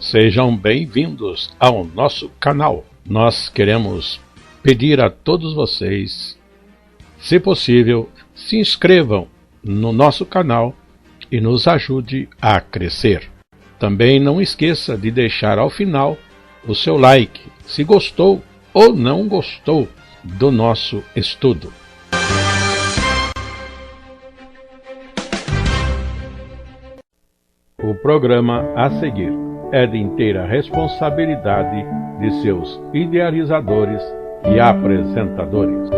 Sejam bem-vindos ao nosso canal. Nós queremos pedir a todos vocês, se possível, se inscrevam no nosso canal e nos ajude a crescer. Também não esqueça de deixar ao final o seu like, se gostou ou não gostou do nosso estudo. O programa a seguir é de inteira responsabilidade de seus idealizadores e apresentadores.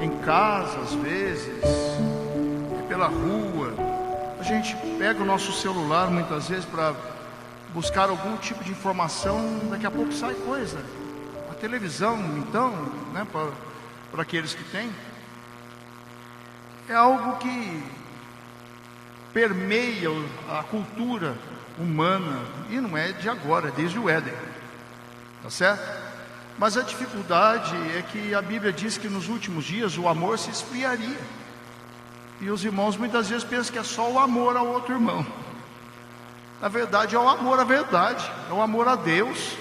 Em casa, às vezes, pela rua, a gente pega o nosso celular muitas vezes para buscar algum tipo de informação, daqui a pouco sai coisa. A televisão, então, né, para aqueles que têm, é algo que permeia a cultura humana, e não é de agora, é desde o Éden, tá certo? Mas a dificuldade é que a Bíblia diz que nos últimos dias o amor se esfriaria. E os irmãos muitas vezes pensam que é só o amor ao outro irmão. Na verdade é o amor à verdade, é o amor a Deus,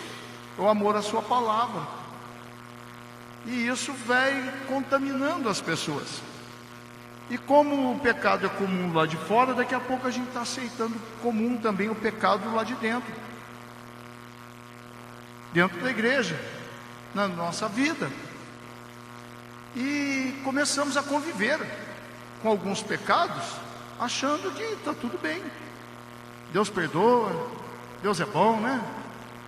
é o amor à sua palavra. E isso vai contaminando as pessoas. E como o pecado é comum lá de fora, daqui a pouco a gente está aceitando comum também o pecado lá de dentro. Dentro da igreja, na nossa vida, e começamos a conviver com alguns pecados, achando que está tudo bem, Deus perdoa, Deus é bom, né?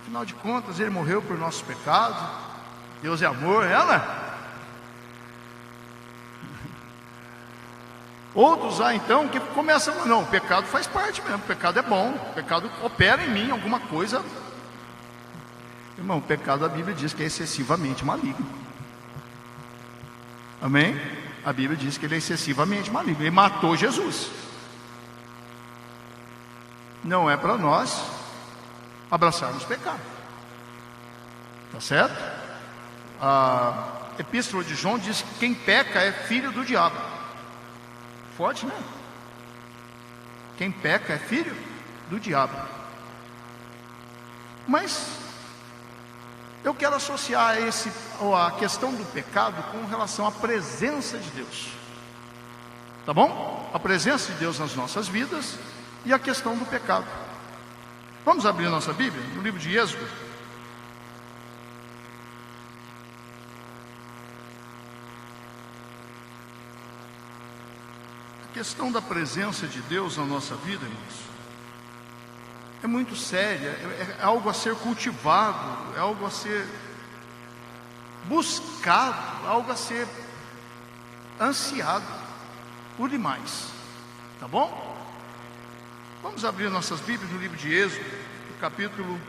Afinal de contas, Ele morreu por nossos pecados, Deus é amor, ela. Outros então que começam, não, o pecado faz parte mesmo, o pecado é bom, o pecado opera em mim alguma coisa. Irmão, o pecado, a Bíblia diz que é excessivamente maligno. Amém? A Bíblia diz que ele é excessivamente maligno. Ele matou Jesus. Não é para nós abraçarmos pecado. Tá certo? A Epístola de João diz que quem peca é filho do diabo. Forte, né? Quem peca é filho do diabo. Mas eu quero associar a questão do pecado com relação à presença de Deus. Tá bom? A presença de Deus nas nossas vidas e a questão do pecado. Vamos abrir nossa Bíblia no livro de Êxodo. A questão da presença de Deus na nossa vida, irmãos, é muito séria, é algo a ser cultivado, é algo a ser buscado, algo a ser ansiado por demais, tá bom? Vamos abrir nossas Bíblias no livro de Êxodo, no capítulo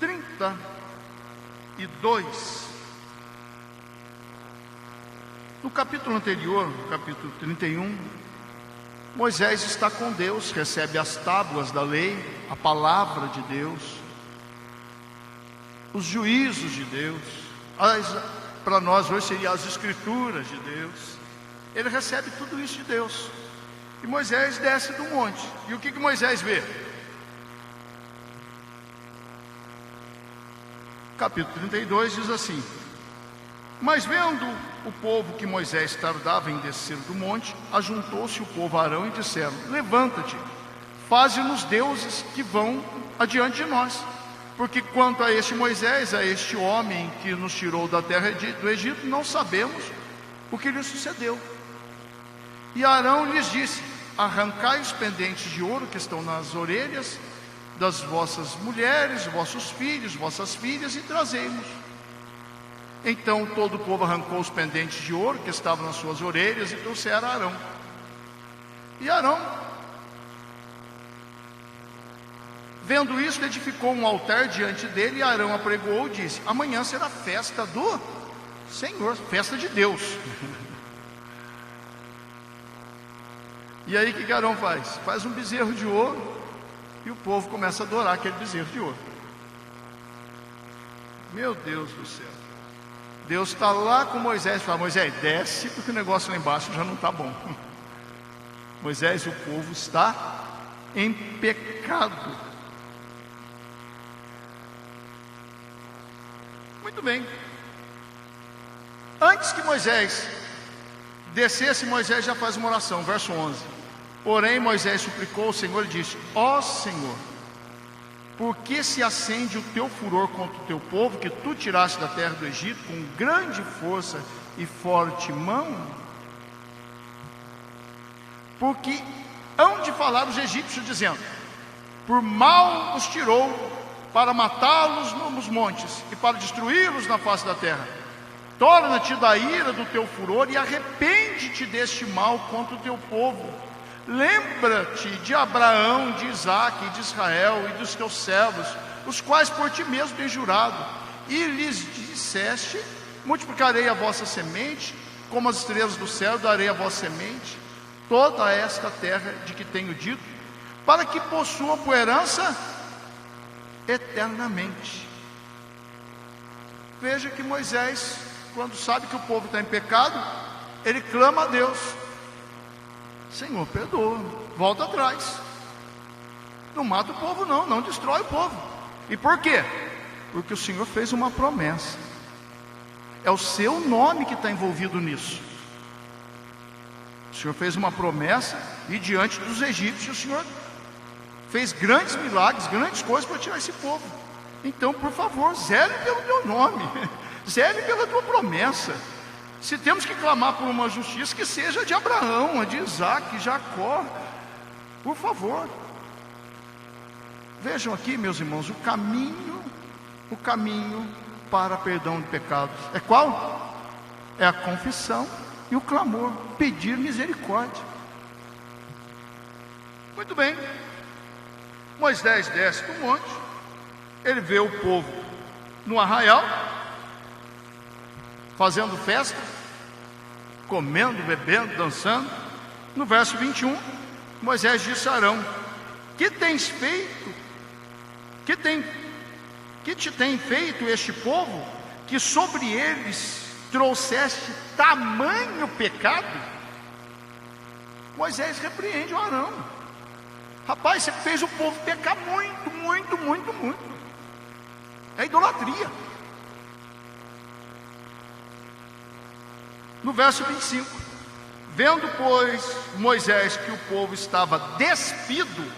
32. No capítulo anterior, no capítulo 31, Moisés está com Deus, recebe as tábuas da lei, a palavra de Deus, os juízos de Deus, para nós hoje seriam as escrituras de Deus. Ele recebe tudo isso de Deus. E Moisés desce do monte. E o que Moisés vê? Capítulo 32 diz assim: mas vendo o povo que Moisés tardava em descer do monte, ajuntou-se o povo a Arão e disseram: levanta-te, faze-nos deuses que vão adiante de nós, porque quanto a este Moisés, a este homem que nos tirou da terra do Egito, não sabemos o que lhe sucedeu. E Arão lhes disse: arrancai os pendentes de ouro que estão nas orelhas das vossas mulheres, vossos filhos, vossas filhas, e trazei-nos. Então todo o povo arrancou os pendentes de ouro que estavam nas suas orelhas e trouxeram a Arão. E Arão Vendo isso, edificou um altar diante dele, e Arão apregoou e disse: amanhã será festa do Senhor, festa de Deus. E aí o que Arão faz? Faz um bezerro de ouro, e o povo começa a adorar aquele bezerro de ouro. Meu Deus do céu. Deus está lá com Moisés e fala: Moisés, desce, porque o negócio lá embaixo já não está bom. Moisés, o povo está em pecado. Muito bem. Antes que Moisés descesse, Moisés já faz uma oração, verso 11. Porém Moisés suplicou ao Senhor e disse: ó Senhor, por que se acende o teu furor contra o teu povo, que tu tiraste da terra do Egito com grande força e forte mão? Porque hão de falar os egípcios, dizendo: por mal os tirou, para matá-los nos montes e para destruí-los na face da terra. Torna-te da ira do teu furor e arrepende-te deste mal contra o teu povo. Lembra-te de Abraão, de Isaque e de Israel e dos teus servos, os quais por ti mesmo tens jurado, e lhes disseste: multiplicarei a vossa semente, como as estrelas do céu darei a vossa semente, toda esta terra de que tenho dito, para que possuam por herança eternamente. Veja que Moisés, quando sabe que o povo está em pecado, ele clama a Deus: Senhor, perdoa, volta atrás, não mata o povo não, não destrói o povo. E por quê? Porque o Senhor fez uma promessa, é o seu nome que está envolvido nisso. O Senhor fez uma promessa, e diante dos egípcios o Senhor fez grandes milagres, grandes coisas para tirar esse povo. Então, por favor, zele pelo teu nome, zele pela tua promessa. Se temos que clamar por uma justiça, que seja de Abraão, a de Isaque, Jacó, por favor. Vejam aqui, meus irmãos, o caminho para perdão de pecados é qual? É a confissão e o clamor, pedir misericórdia. Muito bem. Moisés desce do monte, ele vê o povo no arraial, fazendo festa, comendo, bebendo, dançando. No verso 21, Moisés disse a Arão: que tens feito? Que te tem feito este povo, que sobre eles trouxeste tamanho pecado? Moisés repreende o Arão: rapaz, você fez o povo pecar muito, muito, muito, muito. É idolatria. No verso 25, vendo pois Moisés que o povo estava despido,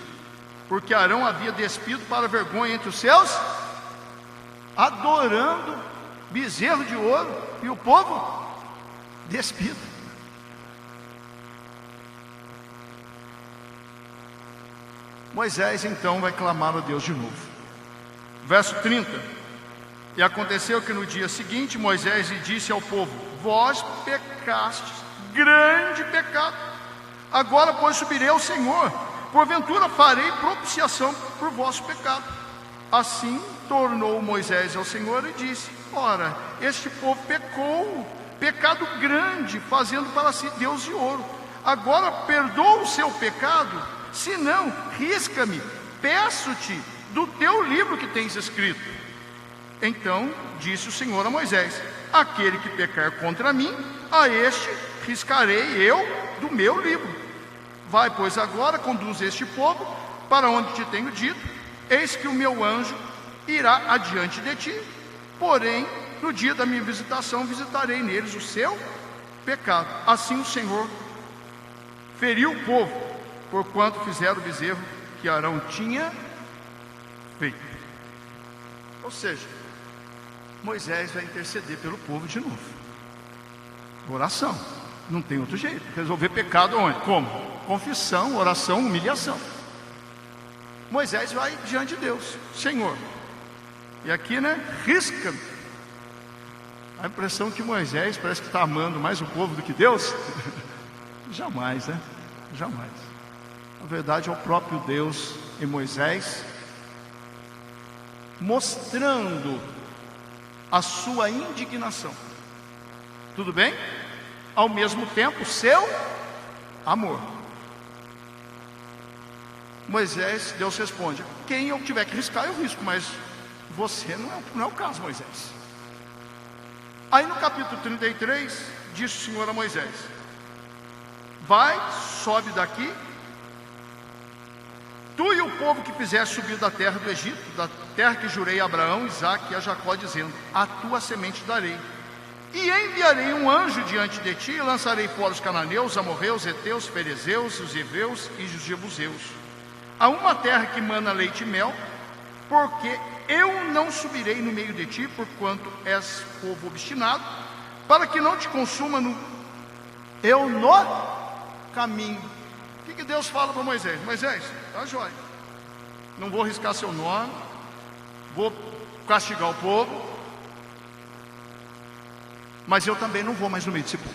porque Arão havia despido para vergonha entre os seus, adorando bezerro de ouro, e o povo despido. Moisés então vai clamar a Deus de novo. Verso 30. E aconteceu que no dia seguinte Moisés lhe disse ao povo: vós pecastes, grande pecado. Agora pois subirei ao Senhor, porventura farei propiciação por vosso pecado. Assim tornou Moisés ao Senhor e disse: ora, este povo pecou, pecado grande, fazendo para si Deus de ouro. Agora perdoa o seu pecado, se não, risca-me, peço-te do teu livro que tens escrito. Então disse o Senhor a Moisés: aquele que pecar contra mim, a este riscarei eu do meu livro. Vai, pois, agora conduz este povo para onde te tenho dito. Eis que o meu anjo irá adiante de ti, porém no dia da minha visitação visitarei neles o seu pecado. Assim o Senhor feriu o povo, porquanto fizeram o bezerro que Arão tinha feito. Ou seja, Moisés vai interceder pelo povo de novo. Oração, não tem outro jeito. Resolver pecado onde? Como? Confissão, oração, humilhação. Moisés vai diante de Deus: Senhor, e aqui, risca. A impressão que Moisés parece que está amando mais o povo do que Deus. Jamais, Jamais. Na verdade é o próprio Deus em Moisés mostrando a sua indignação. Tudo bem? Ao mesmo tempo, seu amor. Moisés, Deus responde: quem eu tiver que riscar, eu risco, mas você não é o caso, Moisés. Aí no capítulo 33, disse o Senhor a Moisés: vai, sobe daqui, tu e o povo que fizeste subir da terra do Egito, da terra que jurei a Abraão, Isaque e a Jacó, dizendo: a tua semente darei. E enviarei um anjo diante de ti, e lançarei fora os cananeus, os amorreus, os heteus, os ferezeus, os heveus e os jebuseus, a uma terra que mana leite e mel, porque eu não subirei no meio de ti, porquanto és povo obstinado, para que não te consuma no caminho. O que Deus fala para Moisés? Moisés, tá jóia, não vou riscar seu nome, vou castigar o povo, mas eu também não vou mais no meio desse povo.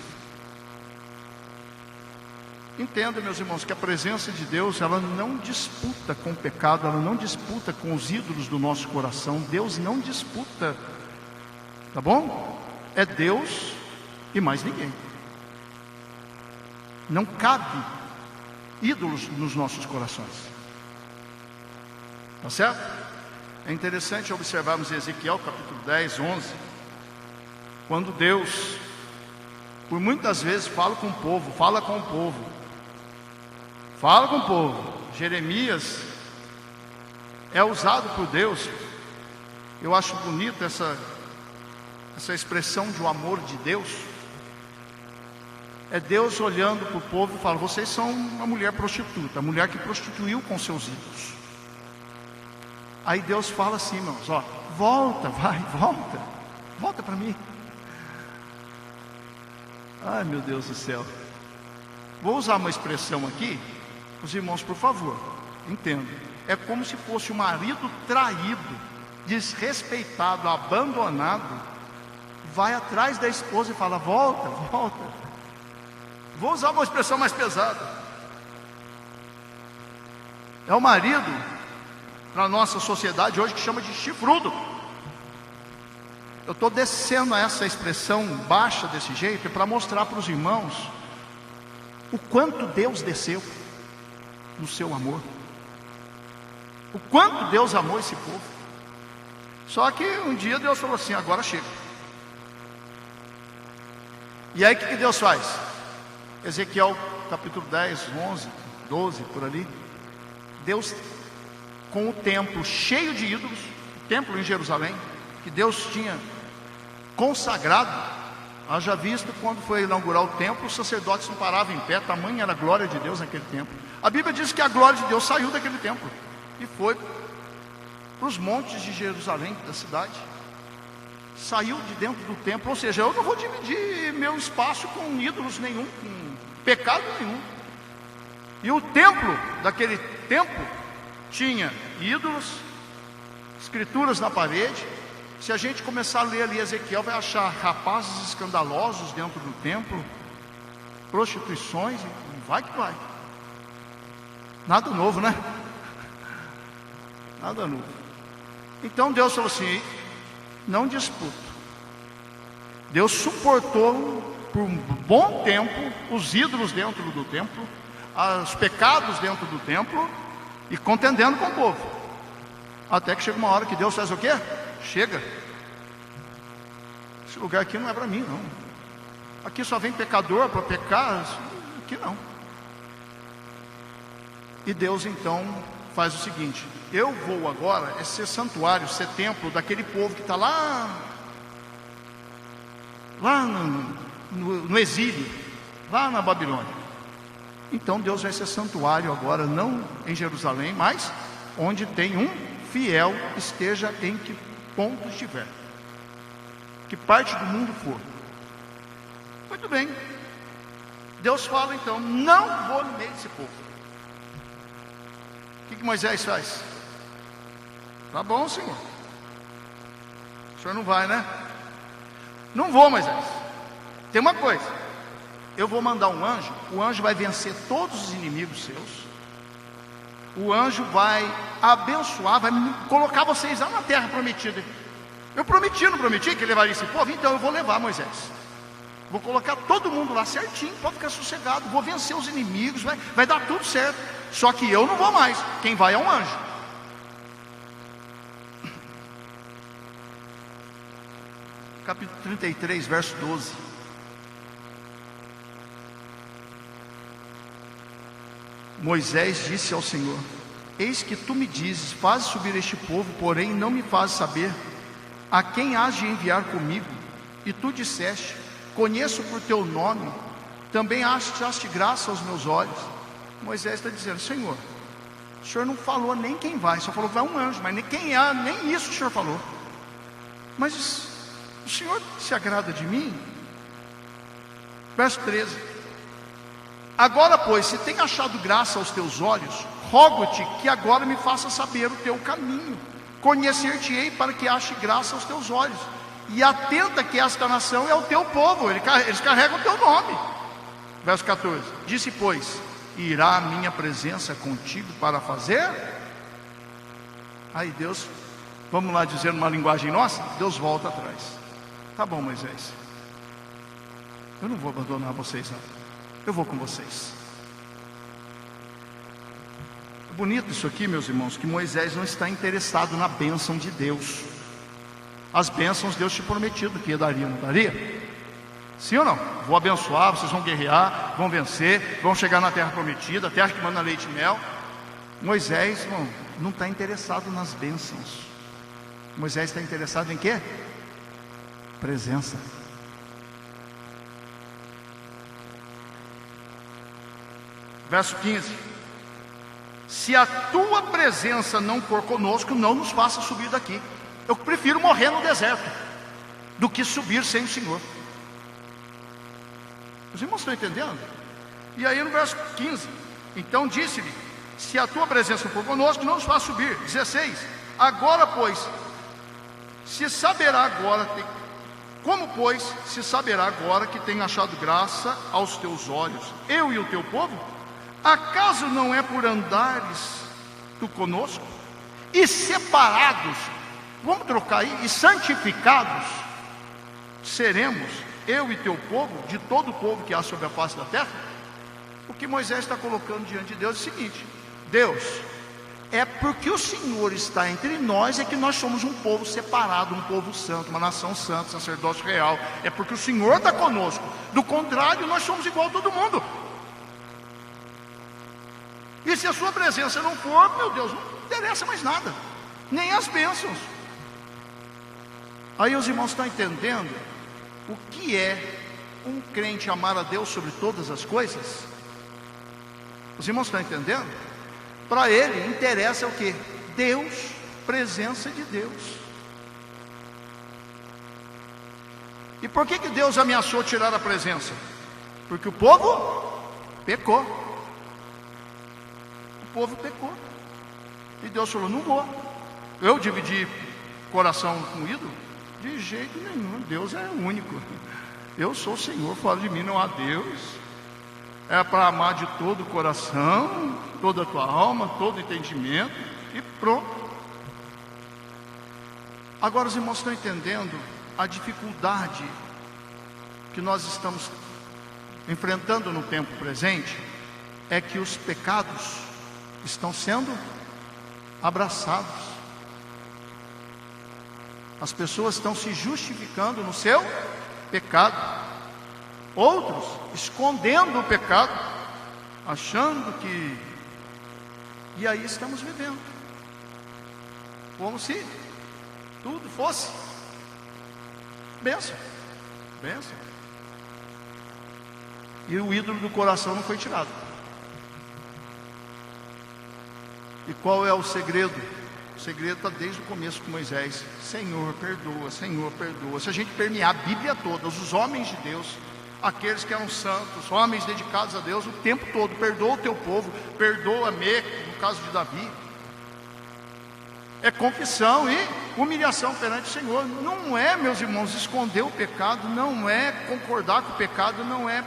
Entenda, meus irmãos, que a presença de Deus, ela não disputa com o pecado, ela não disputa com os ídolos do nosso coração. Deus não disputa, tá bom? É Deus e mais ninguém. Não cabe ídolos nos nossos corações, tá certo? É interessante observarmos em Ezequiel capítulo 10, 11, quando Deus, por muitas vezes, fala com o povo. Jeremias é usado por Deus. Eu acho bonita essa expressão de um amor de Deus. É Deus olhando para o povo e fala: vocês são uma mulher prostituta, a mulher que prostituiu com seus ídolos. Aí Deus fala assim, irmãos, ó, volta para mim. Ai, meu Deus do céu. Vou usar uma expressão aqui. Os irmãos, por favor, entendam. É como se fosse o marido traído, desrespeitado, abandonado, vai atrás da esposa e fala: volta. Vou usar uma expressão mais pesada. É o marido, na nossa sociedade hoje, que chama de chifrudo. Eu estou descendo a essa expressão baixa desse jeito para mostrar para os irmãos o quanto Deus desceu no seu amor, o quanto Deus amou esse povo. Só que um dia Deus falou assim: agora chega. E aí o que Deus faz? Ezequiel capítulo 10, 11, 12, por ali. Deus, com o templo cheio de ídolos, o templo em Jerusalém, que Deus tinha consagrado, haja visto quando foi inaugurar o templo, os sacerdotes não paravam em pé, tamanha era a glória de Deus naquele templo. A Bíblia diz que a glória de Deus saiu daquele templo e foi para os montes de Jerusalém, da cidade. Saiu de dentro do templo, ou seja, eu não vou dividir meu espaço com ídolos nenhum, com pecado nenhum. E o templo, daquele templo, tinha ídolos, escrituras na parede. Se a gente começar a ler ali Ezequiel, vai achar rapazes escandalosos dentro do templo, prostituições, vai que vai. Nada novo, né? Nada novo. Então Deus falou assim: não disputo. Deus suportou por um bom tempo os ídolos dentro do templo, os pecados dentro do templo, e contendendo com o povo. Até que chega uma hora que Deus faz o quê? Chega. Esse lugar aqui não é para mim, não. Aqui só vem pecador para pecar. Aqui não. E Deus então faz o seguinte: eu vou agora ser santuário, ser templo daquele povo que está lá no exílio, lá na Babilônia. Então Deus vai ser santuário agora, não em Jerusalém, mas onde tem um fiel, esteja em que ponto estiver, que parte do mundo for. Muito bem. Deus fala então: não vou no meio desse povo. O que Moisés faz? Tá bom, Senhor. O Senhor não vai, né? Não vou, Moisés. Tem uma coisa: eu vou mandar um anjo. O anjo vai vencer todos os inimigos seus. O anjo vai abençoar, vai colocar vocês lá na terra prometida. Eu prometi, não prometi que ele levaria esse povo? Então eu vou levar, Moisés. Vou colocar todo mundo lá certinho, pode ficar sossegado. Vou vencer os inimigos, vai dar tudo certo. Só que eu não vou mais, quem vai é um anjo. Capítulo 33, verso 12. Moisés disse ao Senhor: eis que tu me dizes, faz subir este povo, porém não me fazes saber a quem has de enviar comigo. E tu disseste: conheço por teu nome, também achaste graça aos meus olhos. Moisés está dizendo: Senhor, o Senhor não falou nem quem vai, só falou que vai um anjo, mas nem quem é, nem isso o Senhor falou. Mas o Senhor se agrada de mim? Verso 13: agora, pois, se tem achado graça aos teus olhos, rogo-te que agora me faça saber o teu caminho. Conhecer-te-ei para que ache graça aos teus olhos. E atenta que esta nação é o teu povo, eles carregam o teu nome. Verso 14: disse, pois, irá a minha presença contigo para fazer? Aí Deus, vamos lá dizer numa linguagem nossa, Deus volta atrás. Tá bom, Moisés, eu não vou abandonar vocês não. Eu vou com vocês. É bonito isso aqui, meus irmãos, que Moisés não está interessado na bênção de Deus. As bênçãos Deus te prometido que daria, não daria? Sim ou não? Vou abençoar, vocês vão guerrear, vão vencer, vão chegar na terra prometida, a terra que manda leite e mel. Moisés, irmão, não está interessado nas bênçãos. Moisés está interessado em quê? Presença. Verso 15: se a tua presença não for conosco, não nos faça subir daqui. Eu prefiro morrer no deserto do que subir sem o Senhor. Os irmãos estão entendendo? E aí no verso 15: então disse-lhe: se a tua presença for conosco, não nos faça subir. 16: agora, pois, se saberá agora, como, pois, se saberá agora que tem achado graça aos teus olhos, eu e o teu povo? Acaso não é por andares tu conosco? E separados, vamos trocar aí, e santificados seremos, eu e teu povo, de todo o povo que há sobre a face da terra? O que Moisés está colocando diante de Deus é o seguinte: Deus, é porque o Senhor está entre nós, é que nós somos um povo separado, um povo santo, uma nação santa, sacerdócio real. É porque o Senhor está conosco. Do contrário, nós somos igual a todo mundo. E se a sua presença não for, meu Deus, não interessa mais nada, nem as bênçãos. Aí os irmãos estão entendendo o que é um crente amar a Deus sobre todas as coisas? Os irmãos estão entendendo? Para ele interessa o que? Deus, presença de Deus. E por que Deus ameaçou tirar a presença? Porque o povo pecou. O povo pecou. E Deus falou: não vou. Eu dividi coração com o ídolo? De jeito nenhum. Deus é único. Eu sou o Senhor, fora de mim não há Deus. É para amar de todo o coração, toda a tua alma, todo o entendimento, e pronto. Agora os irmãos estão entendendo a dificuldade que nós estamos enfrentando no tempo presente? É que os pecados estão sendo abraçados. As pessoas estão se justificando no seu pecado. Outros escondendo o pecado, achando que... E aí estamos vivendo como se tudo fosse bênção, bênção. E o ídolo do coração não foi tirado. E qual é o segredo? O segredo está desde o começo com Moisés: Senhor, perdoa, Senhor, perdoa. Se a gente permear a Bíblia toda, os homens de Deus, aqueles que eram santos, homens dedicados a Deus, o tempo todo: perdoa o teu povo, perdoa-me, no caso de Davi. É confissão e humilhação perante o Senhor. Não é, meus irmãos, esconder o pecado, não é concordar com o pecado, não é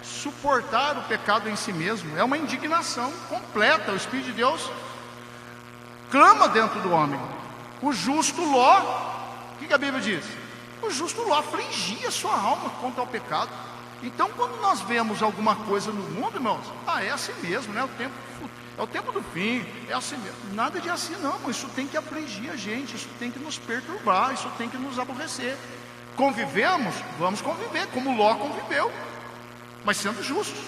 suportar o pecado em si mesmo. É uma indignação completa. O Espírito de Deus clama dentro do homem. O justo Ló, o que a Bíblia diz? O justo Ló afligia sua alma contra o pecado. Então, quando nós vemos alguma coisa no mundo, irmãos, é assim mesmo, né? É o tempo do fim, é assim mesmo. Nada de assim não, irmão. Isso tem que afligir a gente, isso tem que nos perturbar, isso tem que nos aborrecer. Convivemos? Vamos conviver, como Ló conviveu, mas sendo justos.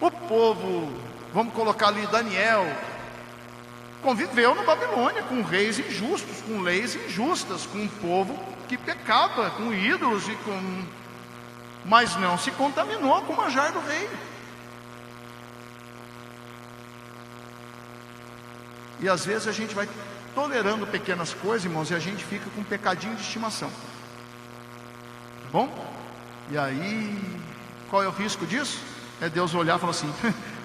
O povo, vamos colocar ali Daniel, conviveu na Babilônia com reis injustos, com leis injustas, com um povo que pecava, com ídolos mas não se contaminou com o manjar do rei. E às vezes a gente vai tolerando pequenas coisas, irmãos, e a gente fica com um pecadinho de estimação. Tá bom? E aí, qual é o risco disso? É Deus olhar e falar assim: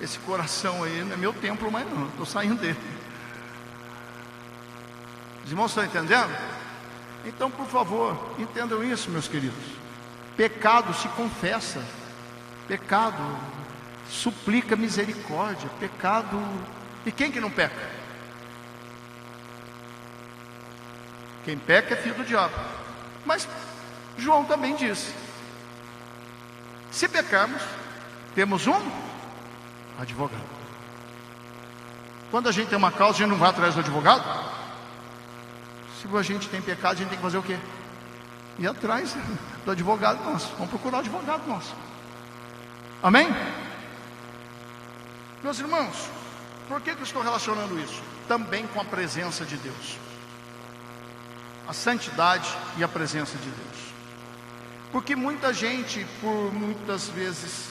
esse coração aí não é meu templo mais não, estou saindo dele. Os irmãos estão entendendo? Então, por favor, entendam isso, meus queridos. Pecado se confessa, pecado suplica misericórdia, pecado... E quem que não peca? Quem peca é filho do diabo. Mas João também disse: se pecarmos, temos um advogado. Quando a gente tem uma causa, a gente não vai atrás do advogado? Se a gente tem pecado, a gente tem que fazer o quê? Ir atrás do advogado nosso. Vamos procurar o advogado nosso. Amém? Meus irmãos, por que eu estou relacionando isso? Também com a presença de Deus. A santidade e a presença de Deus. Porque muita gente, por muitas vezes,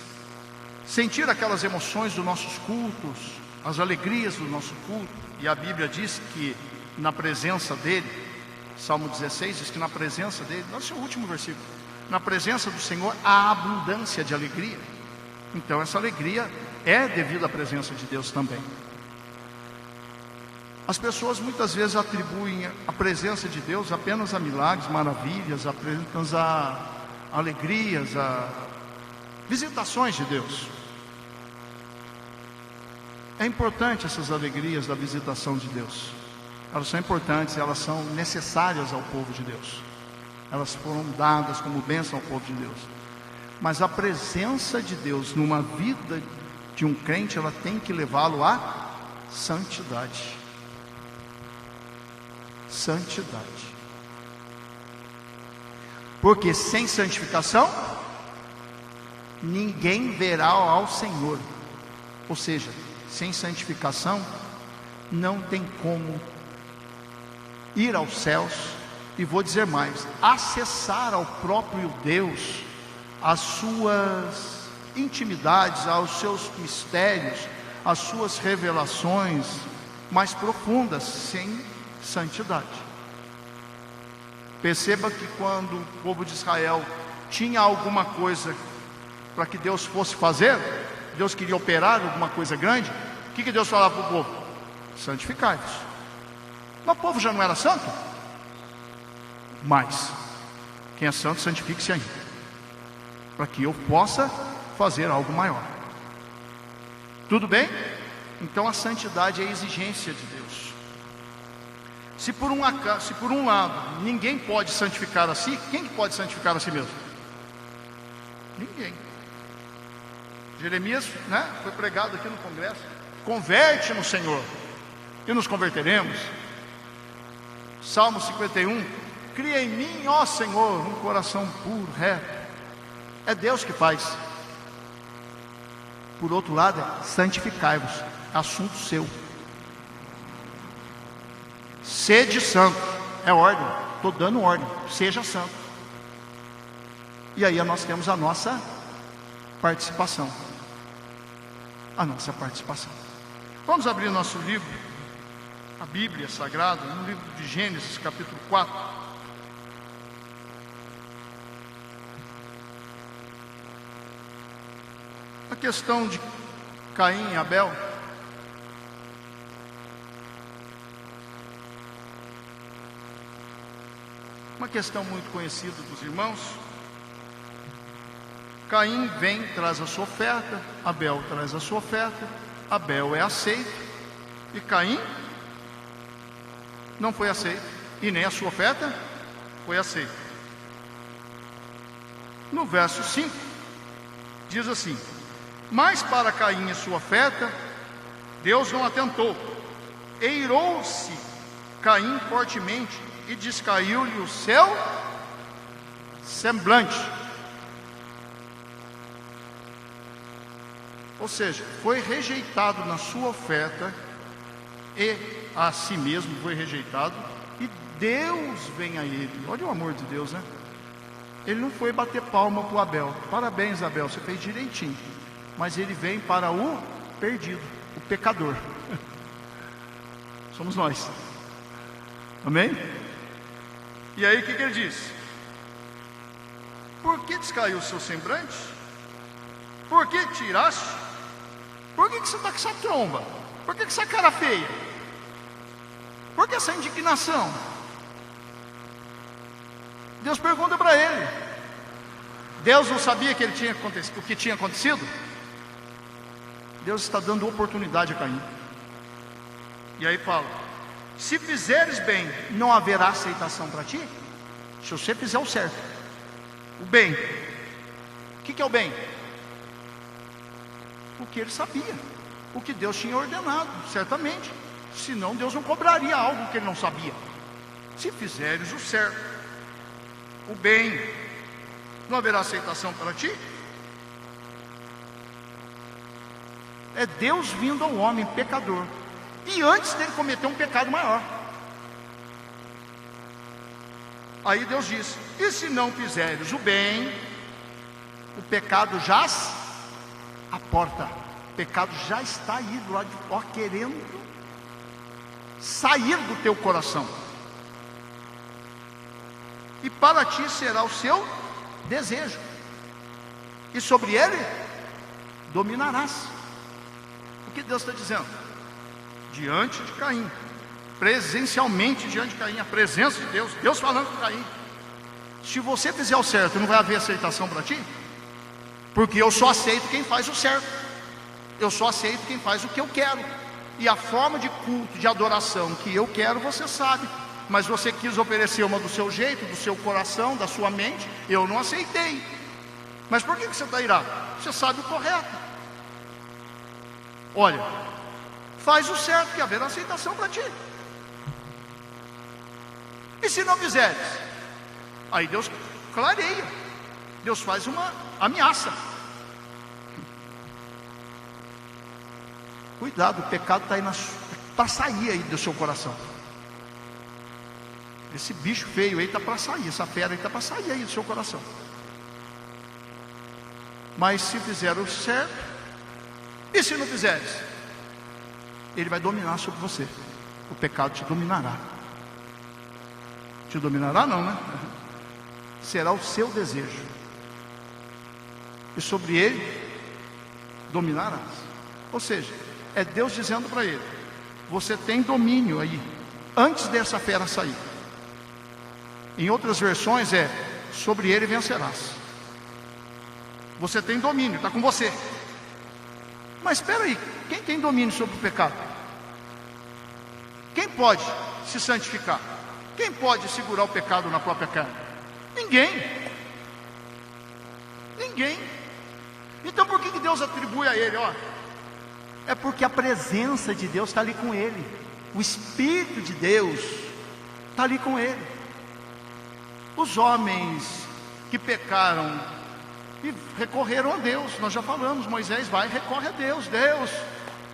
sentir aquelas emoções dos nossos cultos, as alegrias do nosso culto, e a Bíblia diz que na presença dele, Salmo 16 diz que na presença dele, esse é o último versículo, na presença do Senhor há abundância de alegria. Então essa alegria é devido à presença de Deus também. As pessoas muitas vezes atribuem a presença de Deus apenas a milagres, maravilhas, apenas a alegrias, a visitações de Deus. É importante essas alegrias da visitação de Deus. Elas são importantes, elas são necessárias ao povo de Deus. Elas foram dadas como bênção ao povo de Deus. Mas a presença de Deus numa vida de um crente, ela tem que levá-lo à santidade. Santidade. Porque sem santificação, ninguém verá ao Senhor. Ou seja, sem santificação, não tem como ir aos céus, e vou dizer mais, acessar ao próprio Deus, as suas intimidades, aos seus mistérios, as suas revelações mais profundas, sem santidade. Perceba que quando o povo de Israel tinha alguma coisa para que Deus fosse fazer, Deus queria operar alguma coisa grande, o que Deus falava para o povo? Santificai-vos. Mas o povo já não era santo? Mas quem é santo, santifique-se ainda, para que eu possa fazer algo maior. Tudo bem? Então a santidade é a exigência de Deus. Se por um lado ninguém pode santificar a si, quem que pode santificar a si mesmo? Ninguém. Jeremias, foi pregado aqui no congresso: converte no Senhor e nos converteremos. Salmo 51: cria em mim, ó Senhor, um coração puro, reto. É Deus que faz. Por outro lado, é santificai-vos, assunto seu. Sede santo, é ordem, estou dando ordem, seja santo. E aí nós temos a nossa participação. A nossa participação. Vamos abrir nosso livro, a Bíblia Sagrada, no livro de Gênesis, capítulo 4. A questão de Caim e Abel. Uma questão muito conhecida dos irmãos. Caim vem, traz a sua oferta, Abel traz a sua oferta, Abel é aceito, E Caim não foi aceito, e nem a sua oferta foi aceita. No verso 5, diz assim: mas para Caim e sua oferta, Deus não atentou. Eirou-se Caim fortemente, e descaiu-lhe o seu semblante. Ou seja, foi rejeitado na sua oferta, e a si mesmo foi rejeitado, e Deus vem a ele. Olha o amor de Deus, né? Ele não foi bater palma para o Abel. Parabéns, Abel, você fez direitinho. Mas ele vem para o perdido, o pecador. Somos nós. Amém? E aí o que ele diz? Por que descaiu o seu semblante? Por que tiraste? Por que você está com essa tromba? Por que essa cara feia? Por que essa indignação? Deus pergunta para ele. Deus não sabia que o que tinha acontecido? Deus está dando oportunidade a Caim. E aí fala: se fizeres bem, não haverá aceitação para ti? Se você fizer o certo, o bem. O que é o bem? O que ele sabia, o que Deus tinha ordenado, certamente. Senão Deus não cobraria algo que ele não sabia. Se fizeres o certo, o bem, não haverá aceitação para ti? É Deus vindo ao homem pecador, e antes dele cometer um pecado maior. Aí Deus diz: e se não fizeres o bem, o pecado jaz à porta. O pecado já está aí do lado de fora, querendo sair do teu coração. E para ti será o seu desejo, e sobre ele dominarás. O que Deus está dizendo? Diante de Caim, presencialmente diante de Caim, a presença de Deus, Deus falando com Caim: se você fizer o certo, não vai haver aceitação para ti? Porque eu só aceito quem faz o certo, eu só aceito quem faz o que eu quero. E a forma de culto, de adoração que eu quero, você sabe. Mas você quis oferecer uma do seu jeito, do seu coração, da sua mente, eu não aceitei. Mas por que você está irado? Você sabe o correto. Olha, faz o certo, que haverá aceitação para ti. E se não fizeres? Aí Deus clareia, Deus faz uma ameaça. Cuidado, o pecado está aí para sair aí do seu coração. Esse bicho feio aí está para sair, essa fera aí está para sair aí do seu coração. Mas se fizer o certo, e se não fizeres, ele vai dominar sobre você. O pecado te dominará. Te dominará não, né? Será o seu desejo, e sobre ele dominarás. Ou seja, é Deus dizendo para ele: você tem domínio aí, antes dessa fera sair. Em outras versões é: sobre ele vencerás. Você tem domínio, está com você. Mas espera aí, quem tem domínio sobre o pecado? Quem pode se santificar? Quem pode segurar o pecado na própria carne? Ninguém. Ninguém. Então por que Deus atribui a ele? É porque a presença de Deus está ali com ele. O Espírito de Deus está ali com ele. Os homens que pecaram e recorreram a Deus, nós já falamos, Moisés vai e recorre a Deus. Deus,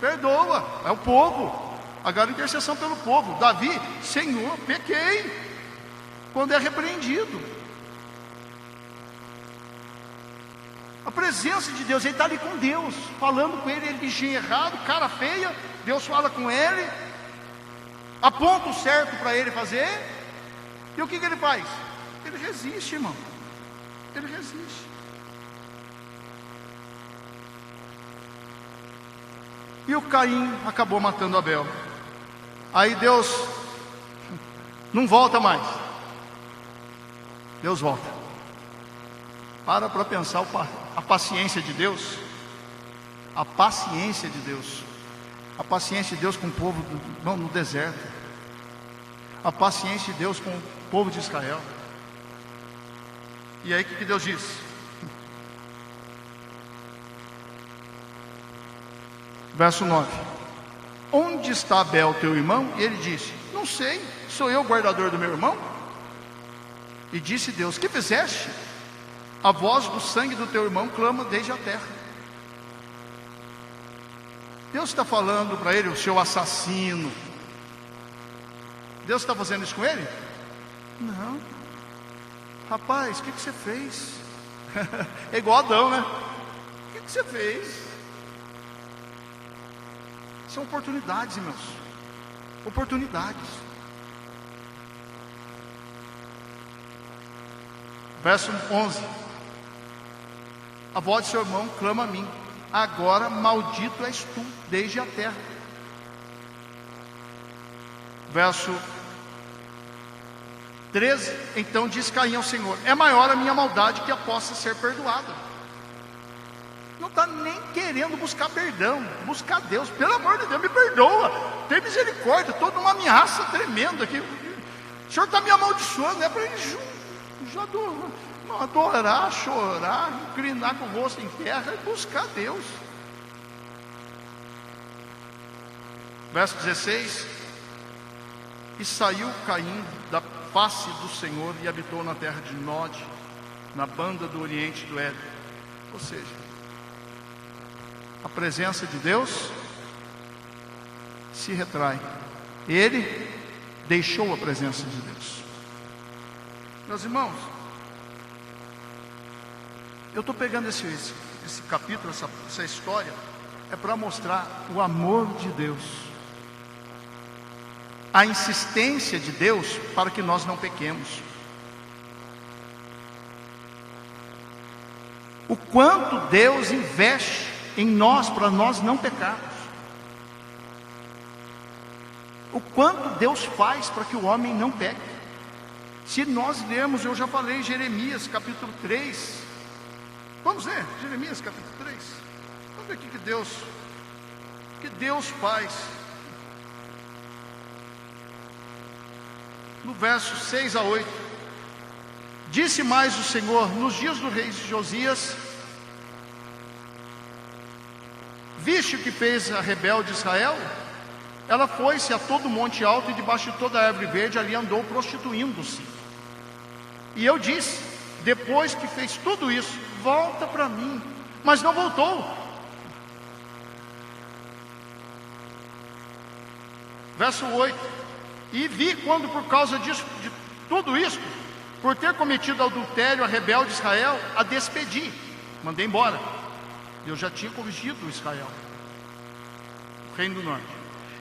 perdoa, é o povo. Agora intercessão pelo povo. Davi: Senhor, pequei. Quando é repreendido. A presença de Deus, ele está ali com Deus, falando com ele, ele bichinho errado, cara feia, Deus fala com ele, aponta o certo para ele fazer, e o que ele faz? Ele resiste, irmão, ele resiste. E o Caim acabou matando Abel. Aí Deus não volta mais. Deus volta. Para pensar a paciência de Deus. A paciência de Deus. A paciência de Deus com o povo no deserto. A paciência de Deus com o povo de Israel. E aí o que Deus diz? Verso 9: onde está Abel, teu irmão? E ele disse: não sei, sou eu o guardador do meu irmão? E disse Deus: que fizeste? A voz do sangue do teu irmão clama desde a terra. Deus está falando para ele: o seu assassino. Deus está fazendo isso com ele? Não. Rapaz, o que você fez? É igual Adão, né? O que você fez? São oportunidades, irmãos. Oportunidades. Verso 11: a voz de seu irmão clama a mim: agora maldito és tu desde a terra. Verso 13: então disse Caim ao Senhor: é maior a minha maldade que a possa ser perdoada. Não está nem querendo buscar perdão, buscar Deus. Pelo amor de Deus, me perdoa, tem misericórdia. Estou numa ameaça tremenda aqui. O Senhor está me amaldiçoando, é para ele adorar, chorar, inclinar com o rosto em terra e buscar Deus. Verso 16: e saiu Caim da face do Senhor e habitou na terra de Nod, na banda do oriente do Éden. Ou seja, a presença de Deus se retrai. Ele deixou a presença de Deus. Meus irmãos, eu estou pegando esse capítulo, essa história, é para mostrar o amor de Deus, a insistência de Deus para que nós não pequemos, o quanto Deus investe em nós para nós não pecarmos, o quanto Deus faz para que o homem não peque. Se nós lermos, eu já falei, Jeremias capítulo 3, vamos ler Jeremias capítulo 3, vamos ver o que Deus faz. No verso 6 a 8: disse mais o Senhor: nos dias do rei Josias, viste o que fez a rebelde Israel? Ela foi-se a todo monte alto e debaixo de toda a árvore verde ali andou prostituindo-se. E eu disse: depois que fez tudo isso, volta para mim. Mas não voltou. Verso 8: e vi quando por causa disso, de tudo isso, por ter cometido adultério a rebelde Israel, a despedi, mandei embora. Eu já tinha corrigido Israel, o reino do norte,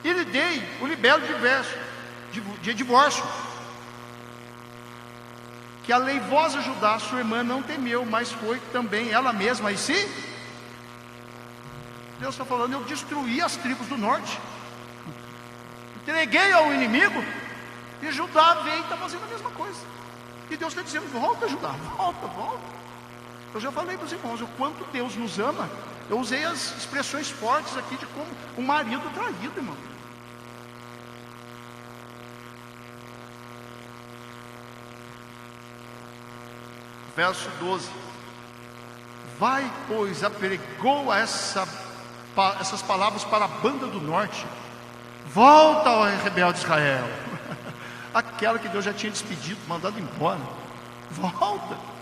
e lhe dei o libelo de divórcio, que a leivosa Judá, sua irmã, não temeu, mas foi também ela mesma. E se Deus está falando: eu destruí as tribos do norte, entreguei ao inimigo, e Judá veio e está fazendo a mesma coisa. E Deus está dizendo: volta, Judá, volta. Eu já falei para os irmãos o quanto Deus nos ama. Eu usei as expressões fortes aqui de como um marido traído, irmão. Verso 12: vai, pois, apregou essas palavras para a banda do norte: volta, ó rebelde Israel. Aquela que Deus já tinha despedido, mandado embora, volta.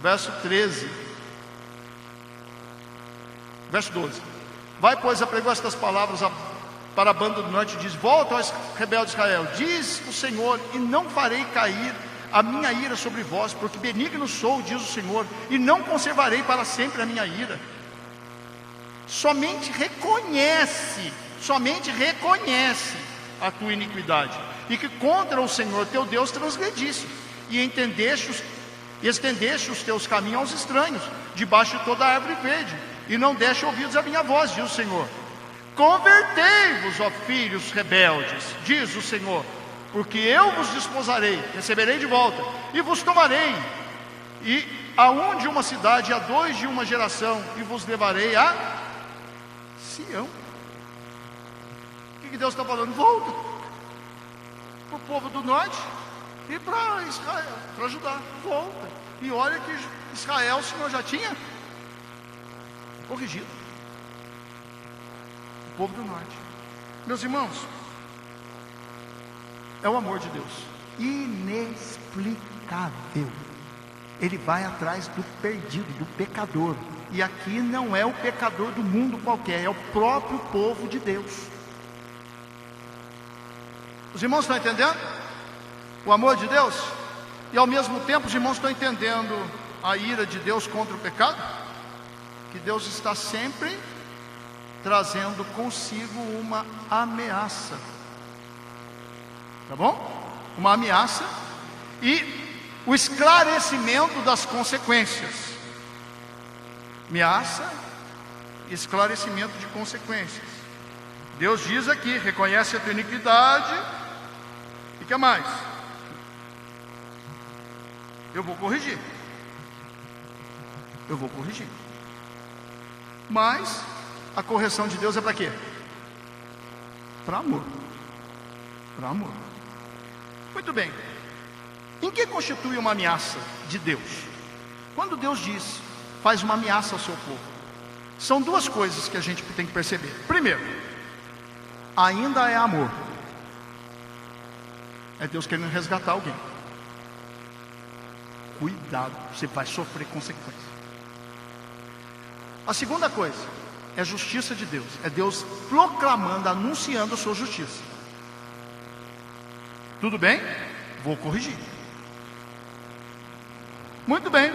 Verso 13, verso 12: vai, pois, apregou estas palavras para a banda do norte e diz: volta, ó rebelde Israel, diz o Senhor, e não farei cair a minha ira sobre vós, porque benigno sou, diz o Senhor, e não conservarei para sempre a minha ira. Somente reconhece a tua iniquidade, e que contra o Senhor teu Deus transgrediste, e estendeste os teus caminhos aos estranhos, debaixo de toda a árvore verde, e não deste ouvidos à minha voz, diz o Senhor. Convertei-vos, ó filhos rebeldes, diz o Senhor, porque eu vos desposarei, receberei de volta, e vos tomarei, e a um de uma cidade, e a dois de uma geração, e vos levarei a Sião. O que Deus está falando? Volta para o povo do norte e para Israel, para Judá. Volta. E olha que Israel o Senhor já tinha corrigido. O povo do norte. Meus irmãos, é o amor de Deus inexplicável. Ele vai atrás do perdido, do pecador. E aqui não é o pecador do mundo qualquer, é o próprio povo de Deus. Os irmãos estão entendendo o amor de Deus? E ao mesmo tempo os irmãos estão entendendo a ira de Deus contra o pecado? Que Deus está sempre trazendo consigo uma ameaça. Tá bom? Uma ameaça e o esclarecimento das consequências. Ameaça e esclarecimento de consequências. Deus diz aqui, reconhece a tua iniquidade. E o que mais? Eu vou corrigir. Eu vou corrigir. Mas a correção de Deus é para quê? Para amor. Para amor. Muito bem. Em que constitui uma ameaça de Deus? Quando Deus diz, faz uma ameaça ao seu povo, são duas coisas que a gente tem que perceber. Primeiro, ainda é amor. É Deus querendo resgatar alguém. Cuidado, você vai sofrer consequências. A segunda coisa é justiça de Deus. É Deus proclamando, anunciando a sua justiça. Tudo bem? Vou corrigir. Muito bem.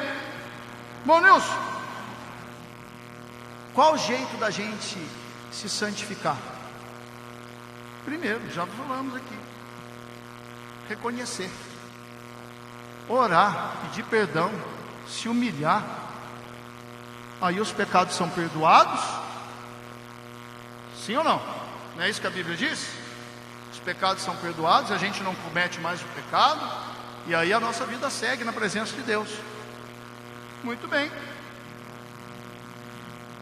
Bom, Nilson, qual o jeito da gente se santificar? Primeiro, já falamos aqui, reconhecer, orar, pedir perdão, se humilhar. Aí os pecados são perdoados? Sim ou não? Não é isso que a Bíblia diz? Os pecados são perdoados, a gente não comete mais o pecado, e aí a nossa vida segue na presença de Deus. Muito bem.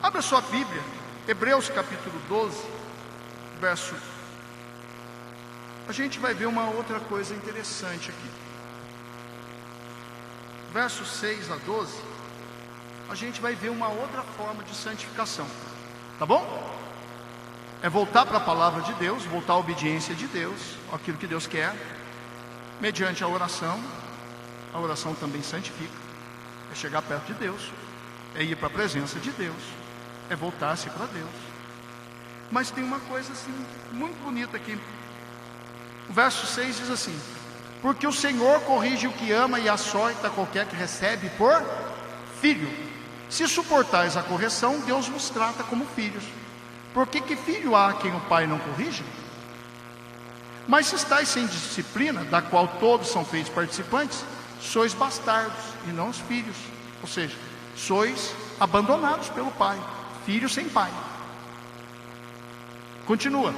Abra sua Bíblia, Hebreus capítulo 12, verso. A gente vai ver uma outra coisa interessante aqui. Versos 6 a 12, a gente vai ver uma outra forma de santificação. Tá bom? É voltar para a palavra de Deus, voltar à obediência de Deus, aquilo que Deus quer, mediante a oração. A oração também santifica. É chegar perto de Deus, é ir para a presença de Deus, é voltar-se para Deus. Mas tem uma coisa assim, muito bonita aqui. O verso 6 diz assim: porque o Senhor corrige o que ama e açoita qualquer que recebe por filho. Se suportais a correção, Deus vos trata como filhos. Porque que filho há a quem o pai não corrige? Mas se estáis sem disciplina, da qual todos são feitos participantes, sois bastardos e não os filhos. Ou seja, sois abandonados pelo pai, filhos sem pai. Continua.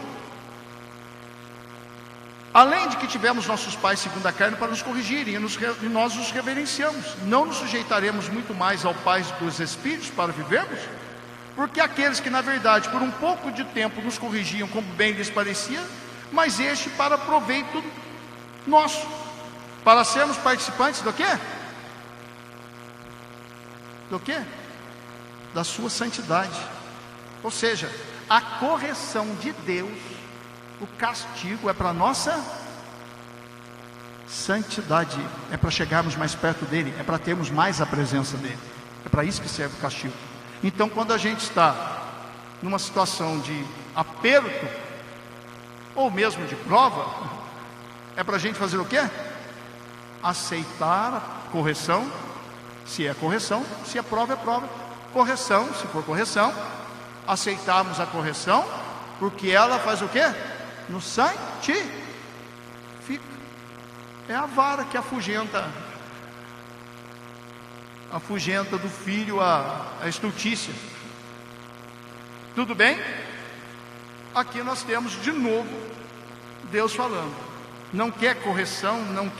Além de que tivemos nossos pais segundo a carne para nos corrigirem, e nós os reverenciamos. Não nos sujeitaremos muito mais ao Pai dos Espíritos para vivermos? Porque aqueles que na verdade por um pouco de tempo nos corrigiam como bem lhes parecia, mas este para proveito nosso, para sermos participantes do quê? Do quê? Da sua santidade. Ou seja, a correção de Deus, o castigo é para a nossa santidade, é para chegarmos mais perto dele, é para termos mais a presença dele. É para isso que serve o castigo. Então, quando a gente está numa situação de aperto, ou mesmo de prova, é para a gente fazer o quê? Aceitar a correção, se é correção, se é prova, é prova. Correção, se for correção, aceitarmos a correção, porque ela faz o quê? Nos santifica. É a vara que afugenta do filho a estultícia. Tudo bem? Aqui nós temos de novo Deus falando. Não quer correção, não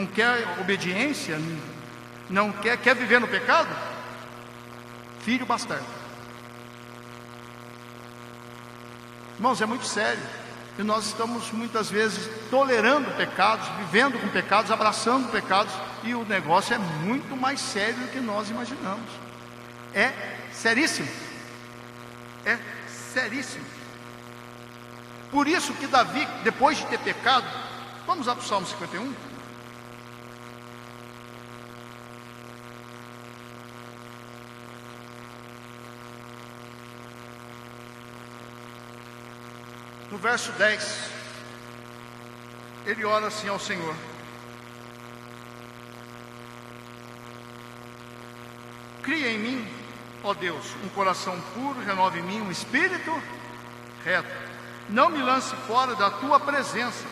quer obediência, não quer viver no pecado? Filho bastardo. Irmãos, é muito sério. E nós estamos muitas vezes tolerando pecados, vivendo com pecados, abraçando pecados, e o negócio é muito mais sério do que nós imaginamos. É seríssimo. É seríssimo. Por isso que Davi, depois de ter pecado, vamos lá para o Salmo 51. No verso 10, ele ora assim ao Senhor: cria em mim, ó Deus, um coração puro, renova em mim um espírito reto. Não me lance fora da tua presença,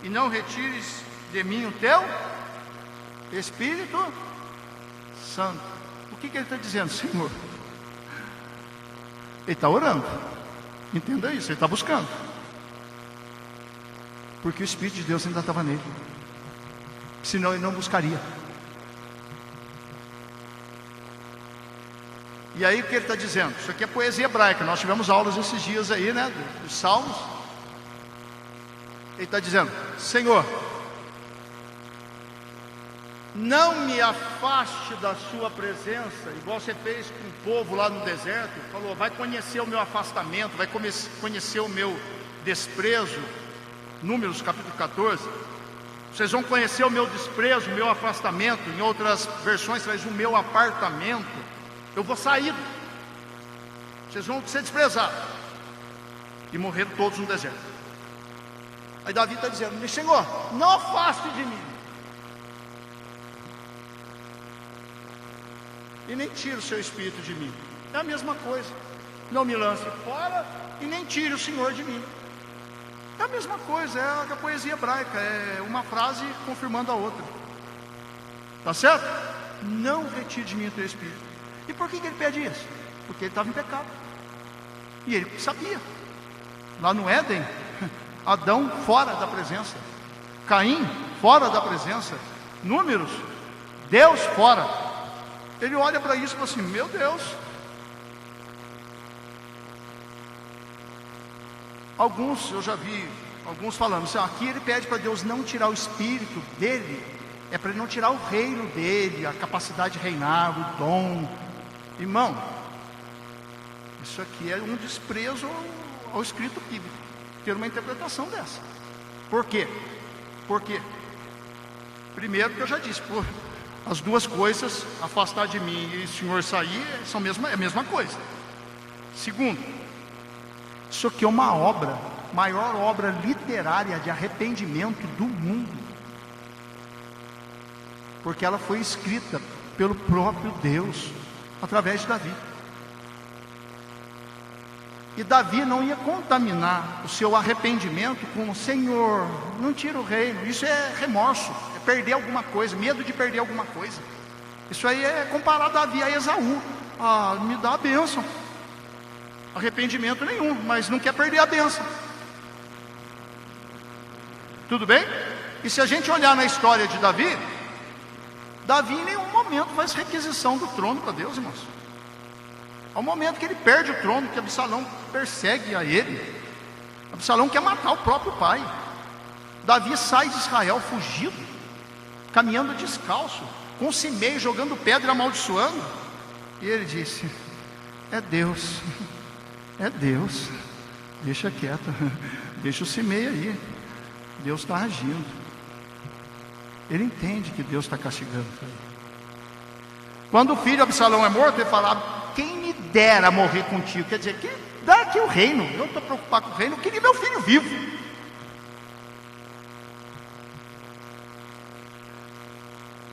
e não retires de mim o teu Espírito Santo. O que ele está dizendo, Senhor? Ele está orando. Entenda isso, ele está buscando. Porque o Espírito de Deus ainda estava nele. Senão ele não buscaria. E aí o que ele está dizendo? Isso aqui é poesia hebraica. Nós tivemos aulas esses dias aí, né? Dos Salmos. Ele está dizendo: Senhor, não me afaste da sua presença, igual você fez com o povo lá no deserto. Falou: vai conhecer o meu afastamento, vai conhecer o meu desprezo. Números capítulo 14. Vocês vão conhecer o meu desprezo, o meu afastamento. Em outras versões traz o meu apartamento. Eu vou sair. Vocês vão ser desprezados. E morreram todos no deserto. Aí Davi está dizendo: Senhor, não afaste de mim, e nem tire o seu espírito de mim. É a mesma coisa. Não me lance fora e nem tire o Senhor de mim. É a mesma coisa, é a poesia hebraica, é uma frase confirmando a outra. Tá certo? Não retire de mim o teu espírito. E por que ele pede isso? Porque ele estava em pecado. E ele sabia. Lá no Éden, Adão fora da presença, Caim fora da presença, Números, Deus fora. Ele olha para isso e fala assim: meu Deus. Alguns, eu já vi alguns falando assim: aqui ele pede para Deus não tirar o espírito dele, é para ele não tirar o reino dele, a capacidade de reinar, o dom. Irmão, isso aqui é um desprezo ao escrito bíblico, ter uma interpretação dessa. Por quê? Por quê? Primeiro, que eu já disse, por as duas coisas, afastar de mim e o Senhor sair, é a mesma coisa. Segundo, isso aqui é uma obra, maior obra literária de arrependimento do mundo, porque ela foi escrita pelo próprio Deus, através de Davi. E Davi não ia contaminar o seu arrependimento com: Senhor, não tira o reino. Isso é remorso, é perder alguma coisa, medo de perder alguma coisa. Isso aí é comparar Davi a Esaú: me dá a bênção. Arrependimento nenhum, mas não quer perder a bênção. Tudo bem? E se a gente olhar na história de Davi, Davi em nenhum momento faz requisição do trono para Deus, irmãos. Ao momento que ele perde o trono, que Absalão persegue a ele, Absalão quer matar o próprio pai. Davi sai de Israel fugido, caminhando descalço, com Simei jogando pedra e amaldiçoando. E ele disse: é Deus, é Deus, deixa quieto, deixa o Simei aí, Deus está agindo. Ele entende que Deus está castigando. Quando o filho Absalão é morto, ele fala: quem me dera morrer contigo. Quer dizer, que dá aqui o reino. Eu estou preocupado com o reino, eu queria meu filho vivo.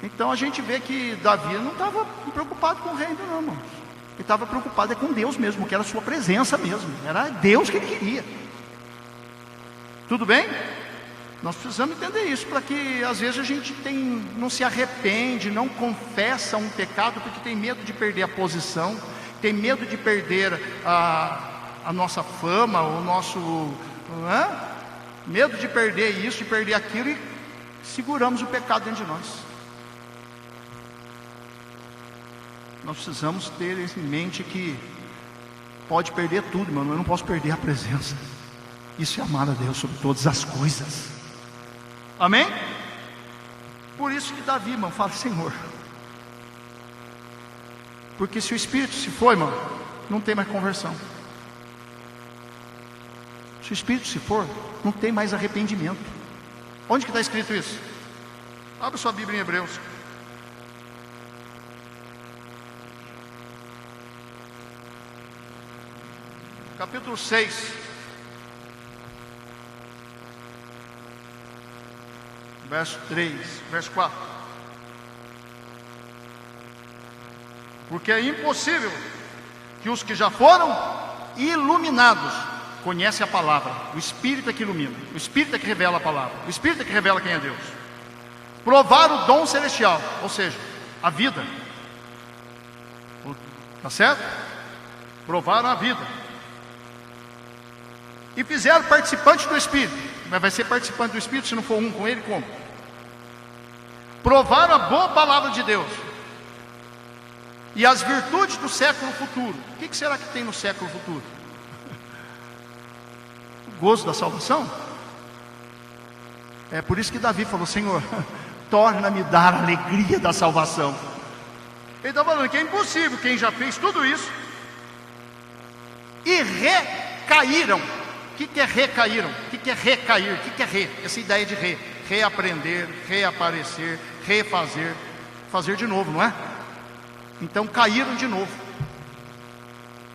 Então a gente vê que Davi não estava preocupado com o reino, não, irmãos. Ele estava preocupado com Deus mesmo, que era a sua presença mesmo. Era Deus que ele queria. Tudo bem? Nós precisamos entender isso, para que às vezes a gente não se arrepende, não confessa um pecado, porque tem medo de perder a posição, tem medo de perder a nossa fama, o nosso medo de perder isso, de perder aquilo, e seguramos o pecado dentro de nós. Nós precisamos ter em mente que pode perder tudo, mas eu não posso perder a presença. Isso é amar a Deus sobre todas as coisas. Amém? Por isso que Davi, irmão, fala: Senhor, porque se o Espírito se for, irmão, não tem mais conversão. Se o Espírito se for, não tem mais arrependimento. Onde que está escrito isso? Abra sua Bíblia em Hebreus. Capítulo 6. Verso 3, verso 4. Porque é impossível que os que já foram iluminados conhecem a palavra. O Espírito é que ilumina, o Espírito é que revela a palavra, o Espírito é que revela quem é Deus. Provar o dom celestial, ou seja, a vida. Tá certo? Provaram a vida. E fizeram participante do Espírito. Mas vai ser participante do Espírito se não for um com ele, como? Provaram a boa palavra de Deus e as virtudes do século futuro. O que será que tem no século futuro? O gozo da salvação. É por isso que Davi falou: Senhor, torna-me dar a alegria da salvação. Ele está falando que é impossível quem já fez tudo isso e recaíram. O que é recaíram? O que é recair? O que é re? Essa ideia de reaprender, reaparecer, refazer, fazer de novo, não é? Então caíram de novo.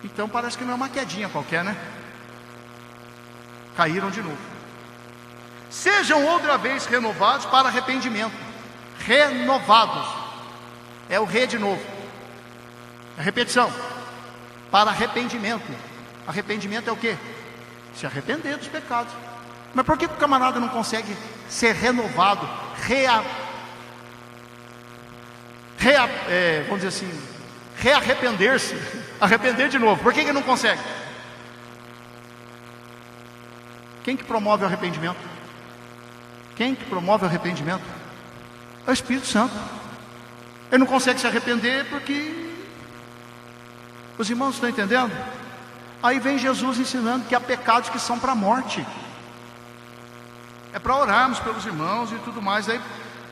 Então parece que não é uma quedinha qualquer, né? Caíram de novo. Sejam outra vez renovados para arrependimento. Renovados. É o re de novo. É repetição. Para arrependimento. Arrependimento é o quê? Se arrepender dos pecados. Mas por que o camarada não consegue ser renovado, vamos dizer assim, rearrepender-se, arrepender de novo? Por que ele não consegue? Quem que promove o arrependimento? Quem que promove o arrependimento? É o Espírito Santo. Ele não consegue se arrepender porque os irmãos estão entendendo? Aí vem Jesus ensinando que há pecados que são para a morte. É para orarmos pelos irmãos e tudo mais. Aí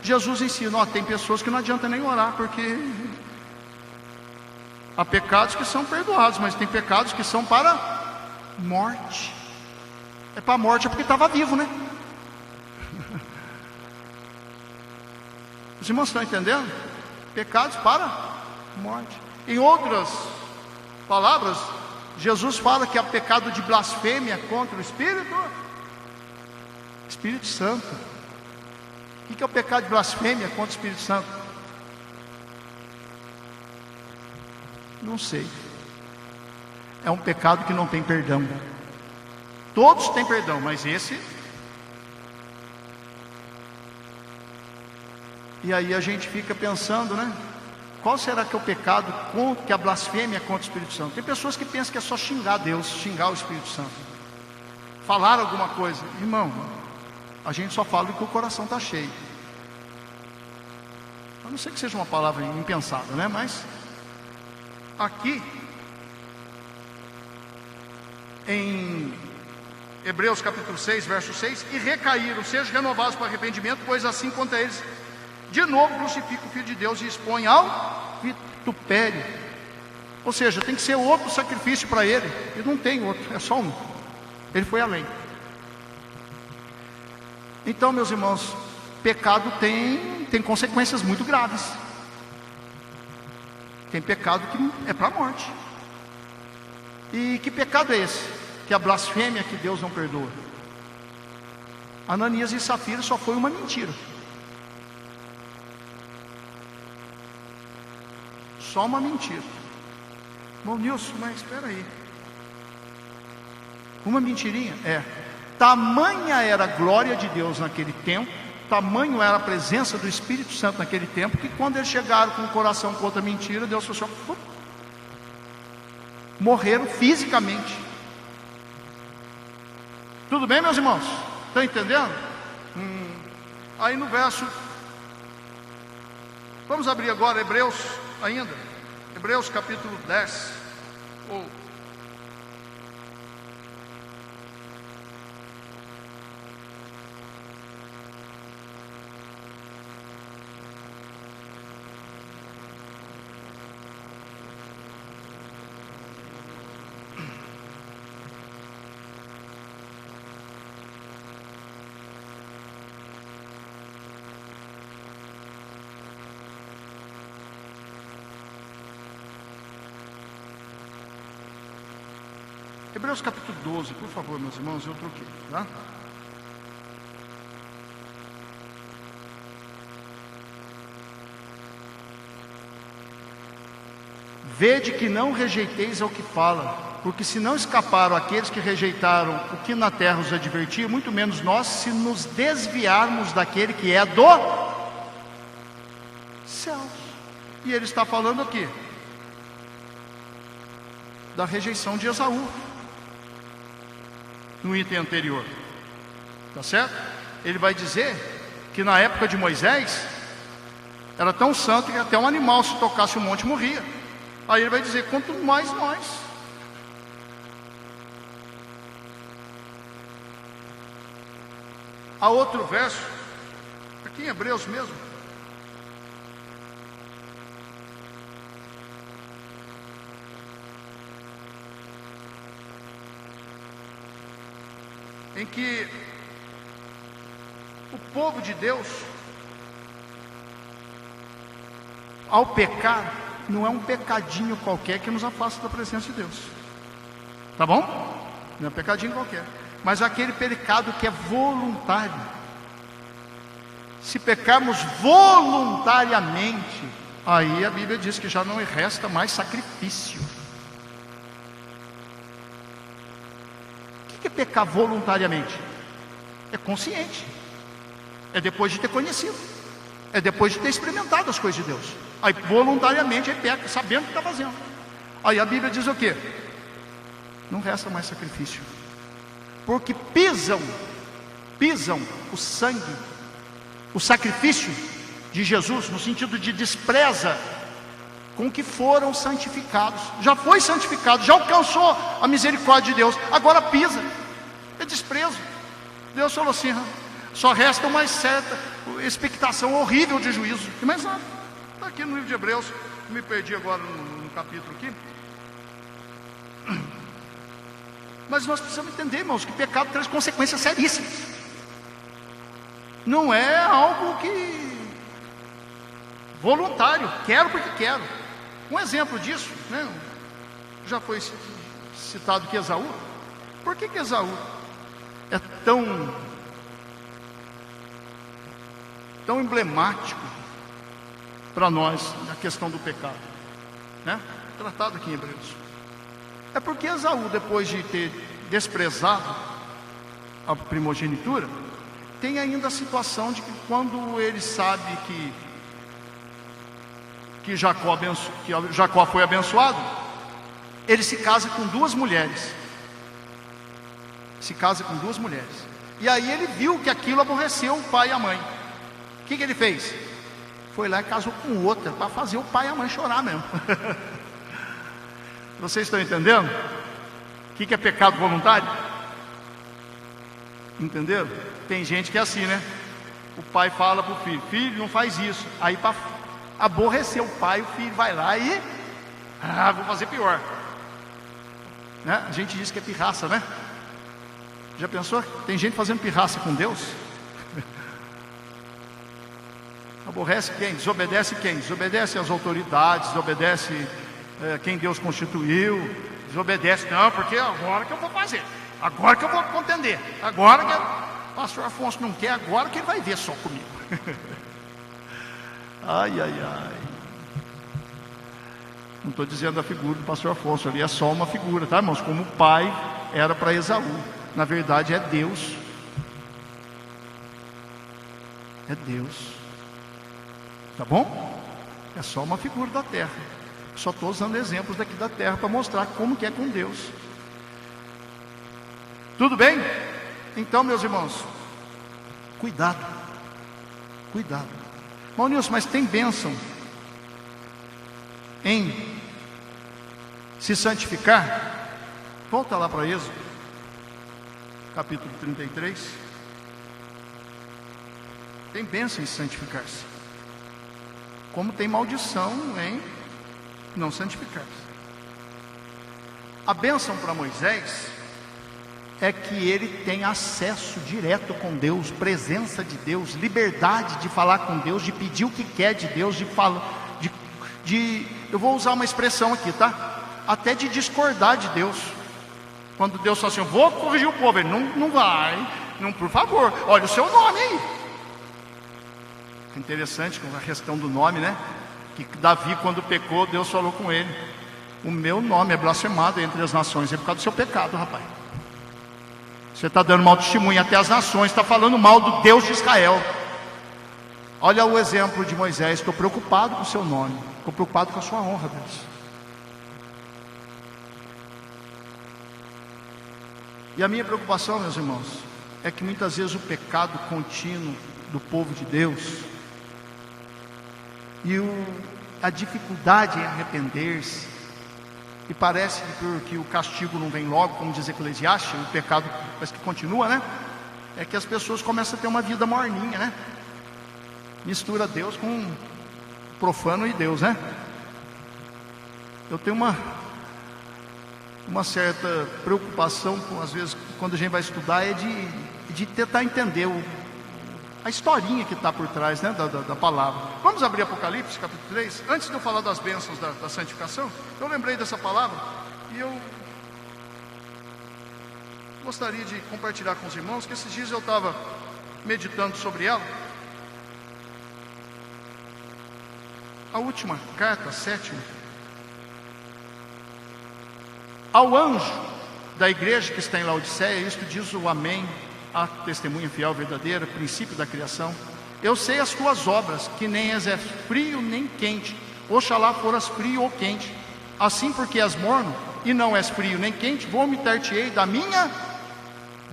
Jesus ensina: ó, tem pessoas que não adianta nem orar, porque há pecados que são perdoados, mas tem pecados que são para morte. É para a morte, é porque estava vivo, né? Os irmãos estão entendendo? Pecados para morte. Em outras palavras, Jesus fala que há pecado de blasfêmia contra o Espírito Santo. O que é o pecado de blasfêmia contra o Espírito Santo? Não sei. É um pecado que não tem perdão. Todos têm perdão, mas esse... E aí a gente fica pensando, né? Qual será que é o pecado que a blasfêmia contra o Espírito Santo? Tem pessoas que pensam que é só xingar Deus, xingar o Espírito Santo, falar alguma coisa. Irmão, a gente só fala do que o coração está cheio. A não ser que seja uma palavra impensada, né? Mas aqui em Hebreus capítulo 6, verso 6: e recaíram, sejam renovados para arrependimento, pois assim quanto a eles de novo crucifica o Filho de Deus e expõe ao vitupério. Ou seja, tem que ser outro sacrifício para ele. E não tem outro, é só um. Ele foi além. Então, meus irmãos, pecado tem consequências muito graves. Tem pecado que é para a morte. E que pecado é esse? Que a blasfêmia que Deus não perdoa. Ananias e Safira só foi uma mentira. Só uma mentira. Bom, Nilson, mas espera aí. Uma mentirinha? É. Tamanha era a glória de Deus naquele tempo, tamanho era a presença do Espírito Santo naquele tempo, que quando eles chegaram com o coração com outra mentira, Deus falou assim: morreram fisicamente. Tudo bem, meus irmãos? Estão entendendo? Aí no verso, vamos abrir agora Hebreus ainda, Hebreus capítulo 10, Hebreus capítulo 12, por favor, meus irmãos, eu troquei, tá? Vede que não rejeiteis ao que fala, porque se não escaparam aqueles que rejeitaram o que na terra os advertia, muito menos nós, se nos desviarmos daquele que é do céu. E ele está falando aqui da rejeição de Esaú, no item anterior, tá certo? Ele vai dizer que na época de Moisés era tão santo que até um animal, se tocasse o monte, morria. Aí ele vai dizer, quanto mais nós. Há outro verso, aqui em Hebreus mesmo, em que o povo de Deus, ao pecar, não é um pecadinho qualquer que nos afasta da presença de Deus, tá bom? Não é um pecadinho qualquer, mas aquele pecado que é voluntário. Se pecarmos voluntariamente, aí a Bíblia diz que já não resta mais sacrifício. O que é pecar voluntariamente? É consciente, é depois de ter conhecido, é depois de ter experimentado as coisas de Deus. Aí voluntariamente ele peca, sabendo o que está fazendo. Aí a Bíblia diz o quê? Não resta mais sacrifício, porque pisam o sangue, o sacrifício de Jesus, no sentido de despreza com que foram santificados. Já foi santificado, já alcançou a misericórdia de Deus, agora pisa, é desprezo. Deus falou assim, só resta uma certa expectação horrível de juízo, e mais nada. Está aqui no livro de Hebreus, me perdi agora no capítulo aqui. Mas nós precisamos entender, irmãos, que pecado traz consequências seríssimas. Não é algo que voluntário, quero porque quero. Um exemplo disso, né? Já foi citado que Esaú. Por que Esaú é tão emblemático para nós a questão do pecado, né? Tratado aqui em Hebreus. É porque Esaú, depois de ter desprezado a primogenitura, tem ainda a situação de que quando ele sabe que Jacó foi abençoado, ele se casa com duas mulheres. E aí ele viu que aquilo aborreceu o pai e a mãe. O que ele fez? Foi lá e casou com outra, para fazer o pai e a mãe chorar mesmo. Vocês estão entendendo? O que é pecado voluntário? Entenderam? Tem gente que é assim, né? O pai fala para o filho, filho, não faz isso. Aí para aborrecer o pai, o filho vai lá e vou fazer pior, né? A gente diz que é pirraça, né? Já pensou? Tem gente fazendo pirraça com Deus. Aborrece quem? Desobedece quem? Desobedece às autoridades, desobedece quem Deus constituiu, desobedece, não, porque agora que eu vou fazer, agora que eu vou contender, agora que o pastor Afonso não quer, agora que ele vai ver só comigo. Ai. Não estou dizendo a figura do pastor Afonso, ali é só uma figura, tá, irmãos? Como o pai era para Esaú, na verdade é Deus. É Deus, tá bom? É só uma figura da terra. Só estou usando exemplos daqui da terra para mostrar como que é com Deus. Tudo bem? Então, meus irmãos, cuidado. Nilson, mas tem bênção em se santificar? Volta lá para Êxodo, capítulo 33. Tem bênção em santificar-se, como tem maldição em não santificar-se. A bênção para Moisés é que ele tem acesso direto com Deus, presença de Deus, liberdade de falar com Deus, de pedir o que quer de Deus, eu vou usar uma expressão aqui, tá? Até de discordar de Deus. Quando Deus falou assim, eu vou corrigir o povo, ele não vai, não, por favor, olha o seu nome aí. Interessante com a questão do nome, né? Que Davi, quando pecou, Deus falou com ele: o meu nome é blasfemado entre as nações, é por causa do seu pecado, rapaz. Você está dando mau testemunho até as nações, está falando mal do Deus de Israel. Olha o exemplo de Moisés: estou preocupado com o seu nome, estou preocupado com a sua honra, Deus. E a minha preocupação, meus irmãos, é que muitas vezes o pecado contínuo do povo de Deus e a dificuldade em arrepender-se, e parece que o castigo não vem logo, como diz Eclesiastes, o pecado parece que continua, né? É que as pessoas começam a ter uma vida morninha, né? Mistura Deus com profano e Deus, né? Eu tenho uma certa preocupação, às vezes, quando a gente vai estudar, é de tentar entender a historinha que está por trás, né, da palavra. Vamos abrir Apocalipse, capítulo 3. Antes de eu falar das bênçãos da santificação, eu lembrei dessa palavra e eu gostaria de compartilhar com os irmãos, que esses dias eu estava meditando sobre ela. A última carta, a 7ª, ao anjo da igreja que está em Laodiceia, isto diz o Amém, a testemunha fiel, verdadeira, princípio da criação: eu sei as tuas obras, que nem és frio nem quente. Oxalá foras frio ou quente. Assim, porque és morno e não és frio nem quente, vomitar-te-ei da minha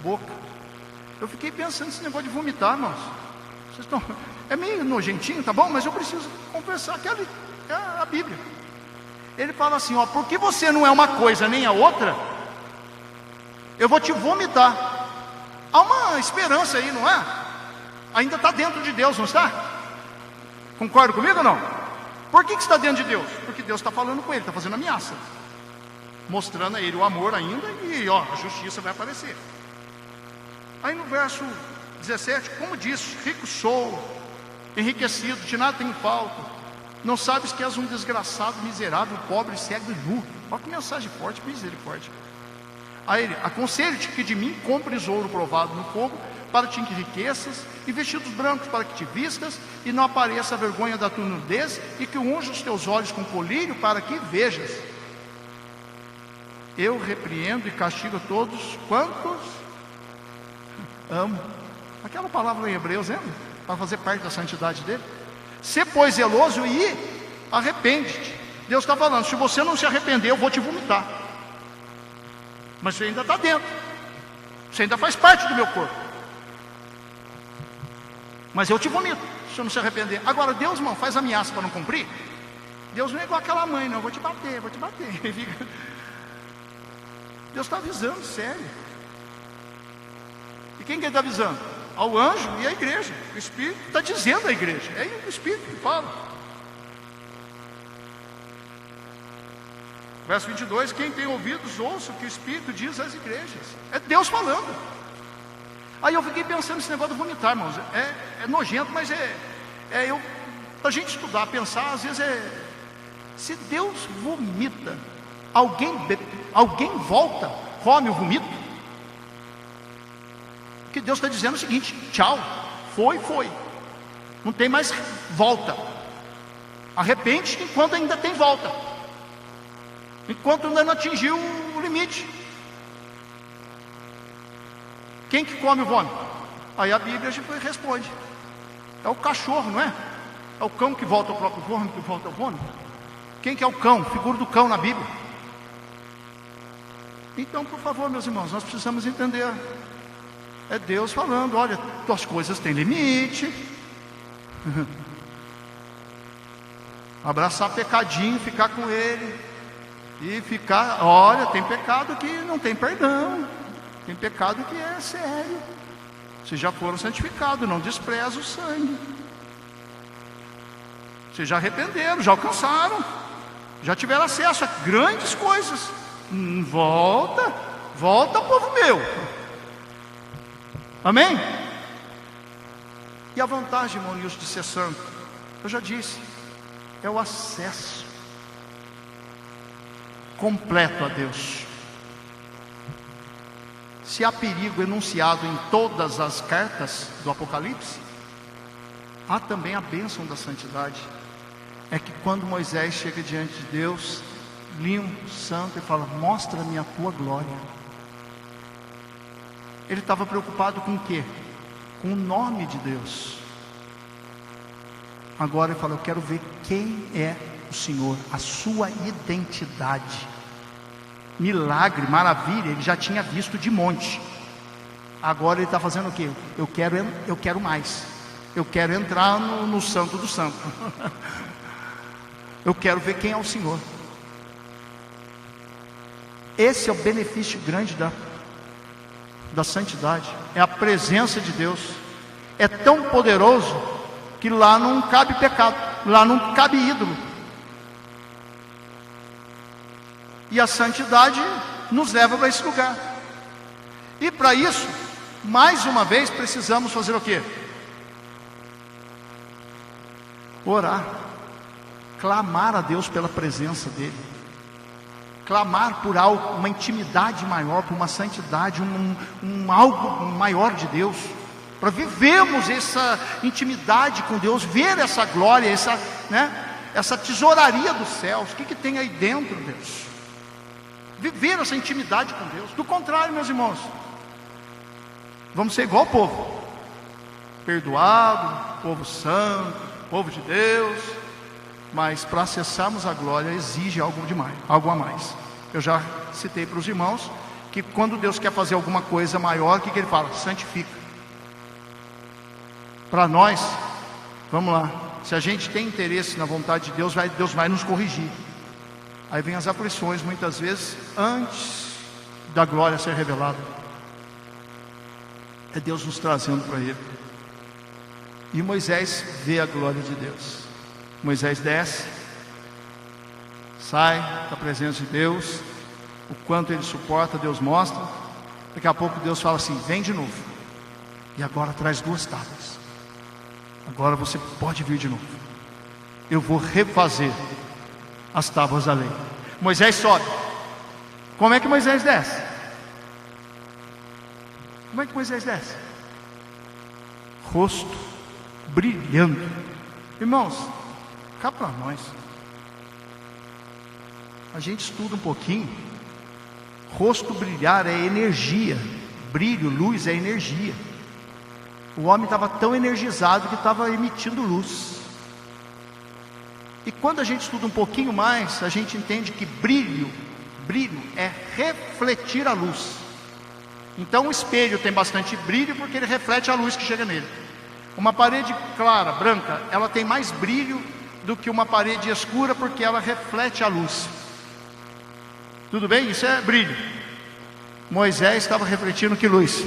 boca. Eu fiquei pensando nesse negócio de vomitar, irmãos. Vocês estão... É meio nojentinho, tá bom? Mas eu preciso conversar, que é a Bíblia. Ele fala assim, ó: porque você não é uma coisa nem a outra, eu vou te vomitar. Há uma esperança aí, não é? Ainda está dentro de Deus, não está? Concorda comigo ou não? Por que está dentro de Deus? Porque Deus está falando com ele, está fazendo ameaça, mostrando a ele o amor ainda, e ó, a justiça vai aparecer. Aí no verso 17, como diz: rico sou, enriquecido, de nada tenho falta. Não sabes que és um desgraçado, miserável, pobre, cego e nu. Olha que mensagem forte, misericórdia. A ele: aconselho-te que de mim compres ouro provado no fogo, para te enriqueças, e vestidos brancos para que te vistas, e não apareça a vergonha da tua nudez, e que unja os teus olhos com colírio, para que vejas. Eu repreendo e castigo todos quantos amo. Aquela palavra em Hebreus, lembra? Para fazer parte da santidade dele. Se pois zeloso e arrepende-te. Deus está falando: se você não se arrepender, eu vou te vomitar. Mas você ainda está dentro, você ainda faz parte do meu corpo, mas eu te vomito se você não se arrepender. Agora Deus, irmão, faz ameaça para não cumprir. Deus não é igual aquela mãe, não: eu vou te bater, vou te bater. Deus está avisando, sério. E quem que ele está avisando? Ao anjo e à igreja. O Espírito está dizendo à igreja, é o Espírito que fala. Verso 22, quem tem ouvidos, ouça o que o Espírito diz às igrejas. É Deus falando. Aí eu fiquei pensando nesse negócio de vomitar, irmãos. É nojento, mas para a gente estudar, pensar, às vezes se Deus vomita, alguém volta, come o vomito. Que Deus está dizendo o seguinte: tchau, foi, não tem mais volta. Arrepende-te enquanto ainda tem volta, enquanto ainda não atingiu o limite. Quem que come o vômito? Aí a Bíblia responde: é o cachorro, não é? É o cão que volta ao próprio vômito, que volta ao vômito. Quem que é o cão? Figura do cão na Bíblia. Então, por favor, meus irmãos, nós precisamos entender. É Deus falando: olha, tuas coisas têm limite. Abraçar pecadinho, ficar com ele e ficar, olha, tem pecado que não tem perdão, tem pecado que é sério. Vocês já foram santificados, não despreza o sangue. Vocês já arrependeram, já alcançaram, já tiveram acesso a grandes coisas. Volta, povo meu. Amém? E a vantagem, irmão Nilson, de ser santo, eu já disse, é o acesso completo a Deus. Se há perigo enunciado em todas as cartas do Apocalipse, há também a bênção da santidade. É que quando Moisés chega diante de Deus, limpo, santo, e fala: mostra-me a tua glória. Ele estava preocupado com o quê? Com o nome de Deus. Agora ele fala: eu quero ver quem é o Senhor, a sua identidade. Milagre, maravilha, ele já tinha visto de monte. Agora ele está fazendo o quê? Eu quero mais. Eu quero entrar no santo do santo. Eu quero ver quem é o Senhor. Esse é o benefício grande da santidade. É a presença de Deus. É tão poderoso que lá não cabe pecado, lá não cabe ídolo. E a santidade nos leva para esse lugar. E para isso, mais uma vez, precisamos fazer o quê? Orar, clamar a Deus pela presença dEle, clamar por algo, uma intimidade maior, por uma santidade, algo maior de Deus, para vivermos essa intimidade com Deus, ver essa glória, essa tesouraria dos céus. O que tem aí dentro, Deus? Viver essa intimidade com Deus. Do contrário, meus irmãos, vamos ser igual ao povo, perdoado, povo santo, povo de Deus, mas para acessarmos a glória exige algo a mais. Eu já citei para os irmãos que quando Deus quer fazer alguma coisa maior, o que Ele fala? Santifica. Para nós, vamos lá, se a gente tem interesse na vontade de Deus, Deus vai nos corrigir. Aí vem as aflições, muitas vezes, antes da glória ser revelada. É Deus nos trazendo para Ele. E Moisés vê a glória de Deus. Moisés desce, sai da presença de Deus, o quanto ele suporta, Deus mostra. Daqui a pouco Deus fala assim: vem de novo, e agora traz 2 tábuas. Agora você pode vir de novo. Eu vou refazer as tábuas da lei. Moisés sobe. Como é que Moisés desce? Como é que Moisés desce? Rosto brilhando. Irmãos, cá para nós, a gente estuda um pouquinho. Rosto brilhar é energia. Brilho, luz é energia. O homem estava tão energizado que estava emitindo luz. E quando a gente estuda um pouquinho mais, a gente entende que brilho é refletir a luz. Então o espelho tem bastante brilho porque ele reflete a luz que chega nele. Uma parede clara, branca, ela tem mais brilho do que uma parede escura porque ela reflete a luz. Tudo bem? Isso é brilho. Moisés estava refletindo que luz?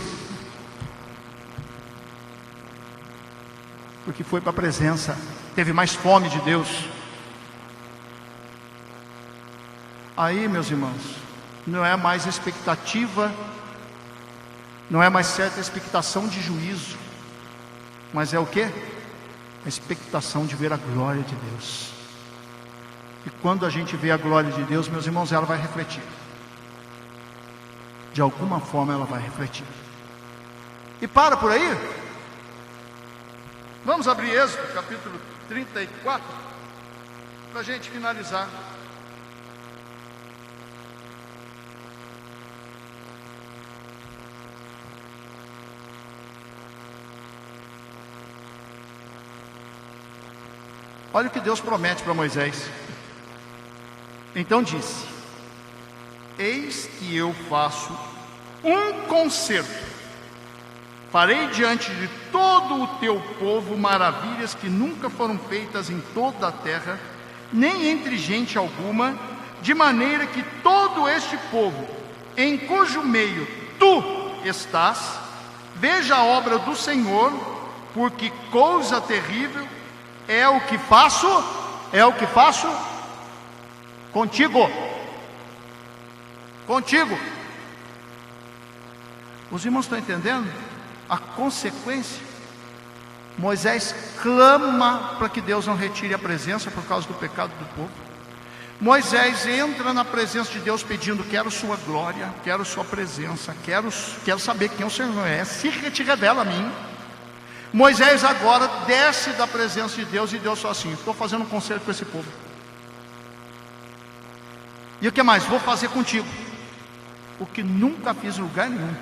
Porque foi para a presença, teve mais fome de Deus. Aí, meus irmãos, não é mais expectativa, não é mais certa expectação de juízo, mas é o que? A expectação de ver a glória de Deus. E quando a gente vê a glória de Deus, meus irmãos, ela vai refletir. De alguma forma ela vai refletir. E para por aí. Vamos abrir Êxodo, capítulo 34, para a gente finalizar. Olha o que Deus promete para Moisés. Então disse: eis que eu faço um concerto, farei diante de todo o teu povo maravilhas que nunca foram feitas em toda a terra, nem entre gente alguma, de maneira que todo este povo, em cujo meio tu estás, veja a obra do Senhor, porque coisa terrível é o que faço contigo. Os irmãos estão entendendo a consequência? Moisés clama para que Deus não retire a presença por causa do pecado do povo. Moisés entra na presença de Deus pedindo: quero sua glória, quero sua presença, quero saber quem o Senhor é, se te revela a mim. Moisés agora desce da presença de Deus, e Deus fala assim: estou fazendo um concerto com esse povo. E o que mais? Vou fazer contigo o que nunca fiz em lugar nenhum.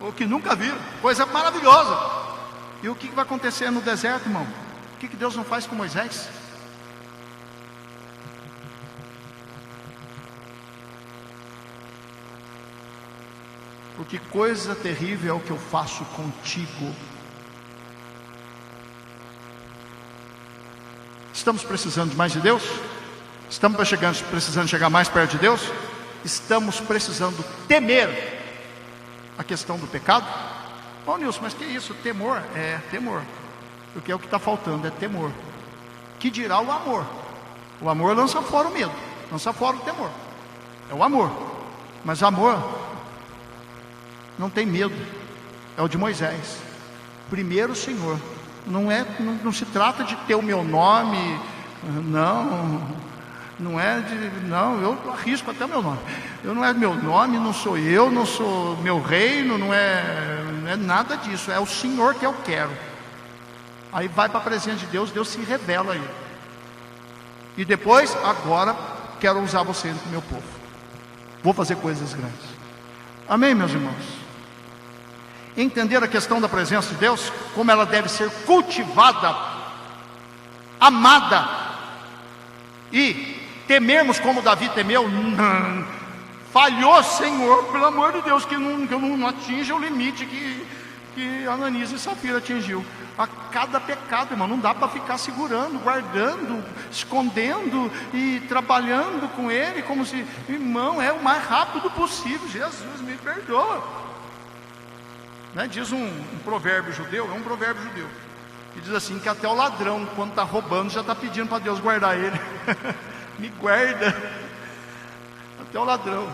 O que nunca vi, coisa maravilhosa. E o que vai acontecer no deserto, irmão? O que Deus não faz com Moisés? Porque coisa terrível é o que eu faço contigo. Estamos precisando de mais de Deus? Estamos precisando chegar mais perto de Deus? Estamos precisando temer a questão do pecado? Ô Nilson, mas que isso? Temor? É, temor. Porque é o que está faltando, é temor. Que dirá o amor? O amor lança fora o medo, lança fora o temor. É o amor. Mas amor não tem medo. É o de Moisés. Primeiro o Senhor. Não se trata de ter o meu nome. Não é de... Não, eu arrisco até o meu nome. Eu não é meu nome, não sou eu, não sou meu reino, não é nada disso. É o Senhor que eu quero. Aí vai para a presença de Deus, Deus se revela aí. E depois, agora, quero usar você entre o meu povo. Vou fazer coisas grandes. Amém, meus irmãos? Entender a questão da presença de Deus, como ela deve ser cultivada, amada, e temermos como Davi temeu. Falhou, Senhor, pelo amor de Deus, que eu não atinja o limite que Ananias e Safira atingiu. A cada pecado, irmão, não dá para ficar segurando, guardando, escondendo e trabalhando com ele, como se, irmão, é o mais rápido possível. Jesus, me perdoa. Né? Diz um provérbio judeu, é um provérbio judeu, que diz assim, que até o ladrão, quando está roubando, já está pedindo para Deus guardar ele. Me guarda. Até o ladrão,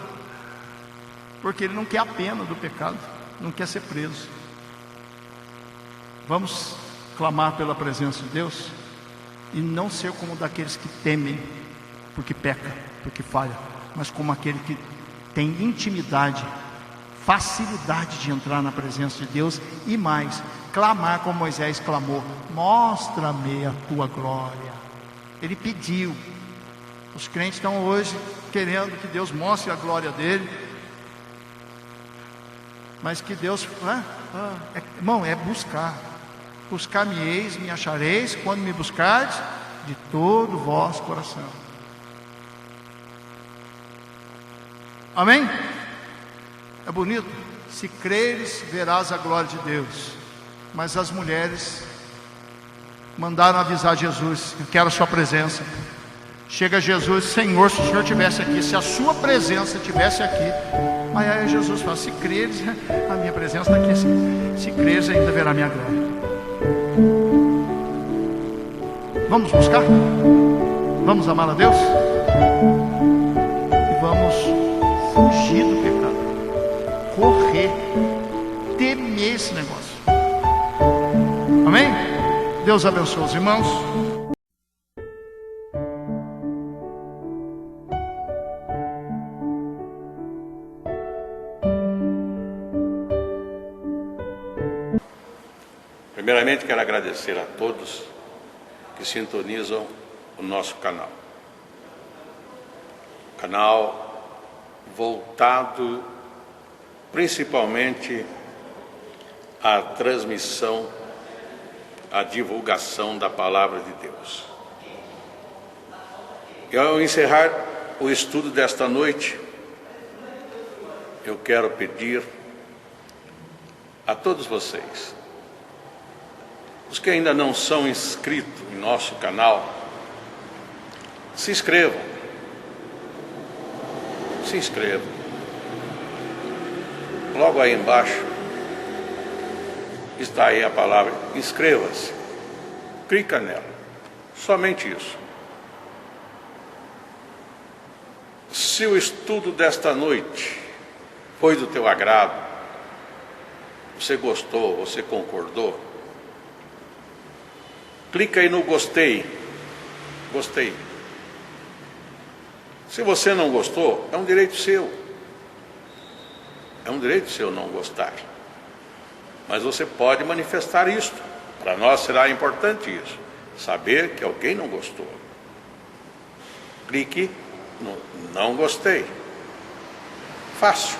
porque ele não quer a pena do pecado, não quer ser preso. Vamos clamar pela presença de Deus e não ser como daqueles que temem porque peca, porque falha, mas como aquele que tem intimidade, facilidade de entrar na presença de Deus, e mais, clamar como Moisés clamou: mostra-me a tua glória. Ele pediu. Os crentes estão hoje querendo que Deus mostre a glória dele, mas que Deus, irmão, é buscar. Buscar-me-eis, me achareis, quando me buscardes de todo o vosso coração. Amém? É bonito. Se creres, verás a glória de Deus. Mas as mulheres mandaram avisar Jesus: eu quero a sua presença. Chega Jesus: Senhor, se o Senhor estivesse aqui, se a sua presença estivesse aqui. Aí Jesus fala: se creres, a minha presença está aqui assim. Se creres, ainda verá a minha glória. Vamos buscar? Vamos amar a Deus? E vamos fugir do pecado, correr, temer esse negócio. Amém? Deus abençoe os irmãos. Primeiramente, quero agradecer a todos que sintonizam o nosso canal. Canal voltado principalmente à transmissão, à divulgação da palavra de Deus. E ao encerrar o estudo desta noite, eu quero pedir a todos vocês, os que ainda não são inscritos em nosso canal, se inscrevam. Se inscrevam. Logo aí embaixo está aí a palavra inscreva-se. Clica nela. Somente isso. Se o estudo desta noite foi do teu agrado, você gostou, você concordou, clica aí no gostei. Gostei. Se você não gostou, é um direito seu. É um direito seu não gostar. Mas você pode manifestar isto. Para nós será importante isso. Saber que alguém não gostou. Clique no não gostei. Fácil.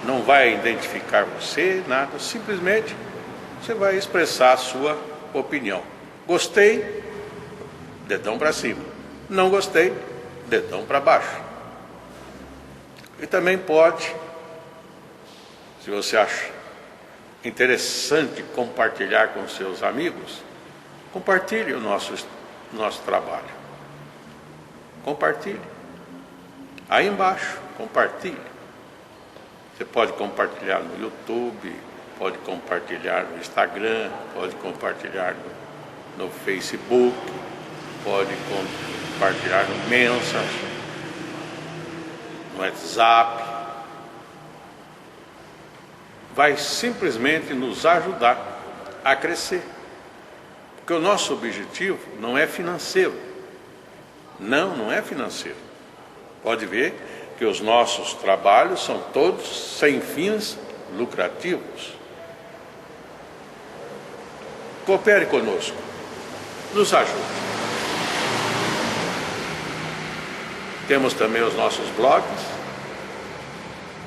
Não vai identificar você, nada. Simplesmente você vai expressar a sua opinião. Gostei, dedão para cima. Não gostei, dedão para baixo. E também pode, se você acha interessante compartilhar com seus amigos, compartilhe o nosso trabalho. Compartilhe. Aí embaixo, compartilhe. Você pode compartilhar no YouTube, pode compartilhar no Instagram, pode compartilhar no Facebook, pode compartilhar no Messenger, no WhatsApp. Vai simplesmente nos ajudar a crescer. Porque o nosso objetivo não é financeiro. Não é financeiro. Pode ver que os nossos trabalhos são todos sem fins lucrativos. Coopere conosco. Nos ajude. Temos também os nossos blogs,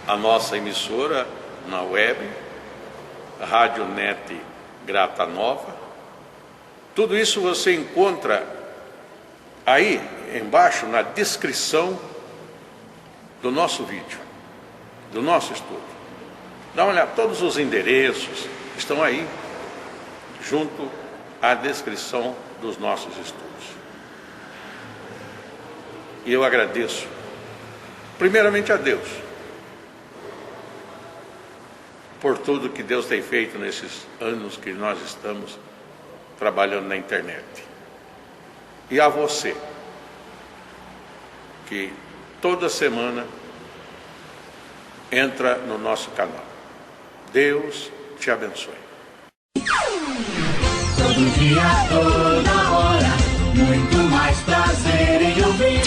a nossa emissora na web, Rádio Net Grata Nova. Tudo isso você encontra aí embaixo na descrição do nosso vídeo, do nosso estudo. Dá uma olhada, todos os endereços estão aí, junto à descrição dos nossos estudos. E eu agradeço, primeiramente a Deus, por tudo que Deus tem feito nesses anos que nós estamos trabalhando na internet. E a você, que toda semana entra no nosso canal. Deus te abençoe. Todo dia, toda hora, muito mais prazer em ouvir.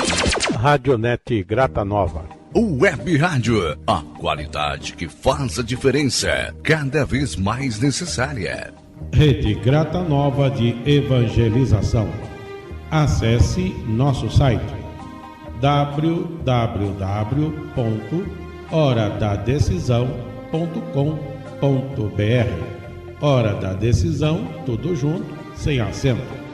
Radionet Grata Nova. Web Rádio, a qualidade que faz a diferença, cada vez mais necessária. Rede Grata Nova de Evangelização. Acesse nosso site www.horadadecisão.com.br. Hora da Decisão, tudo junto, sem acento.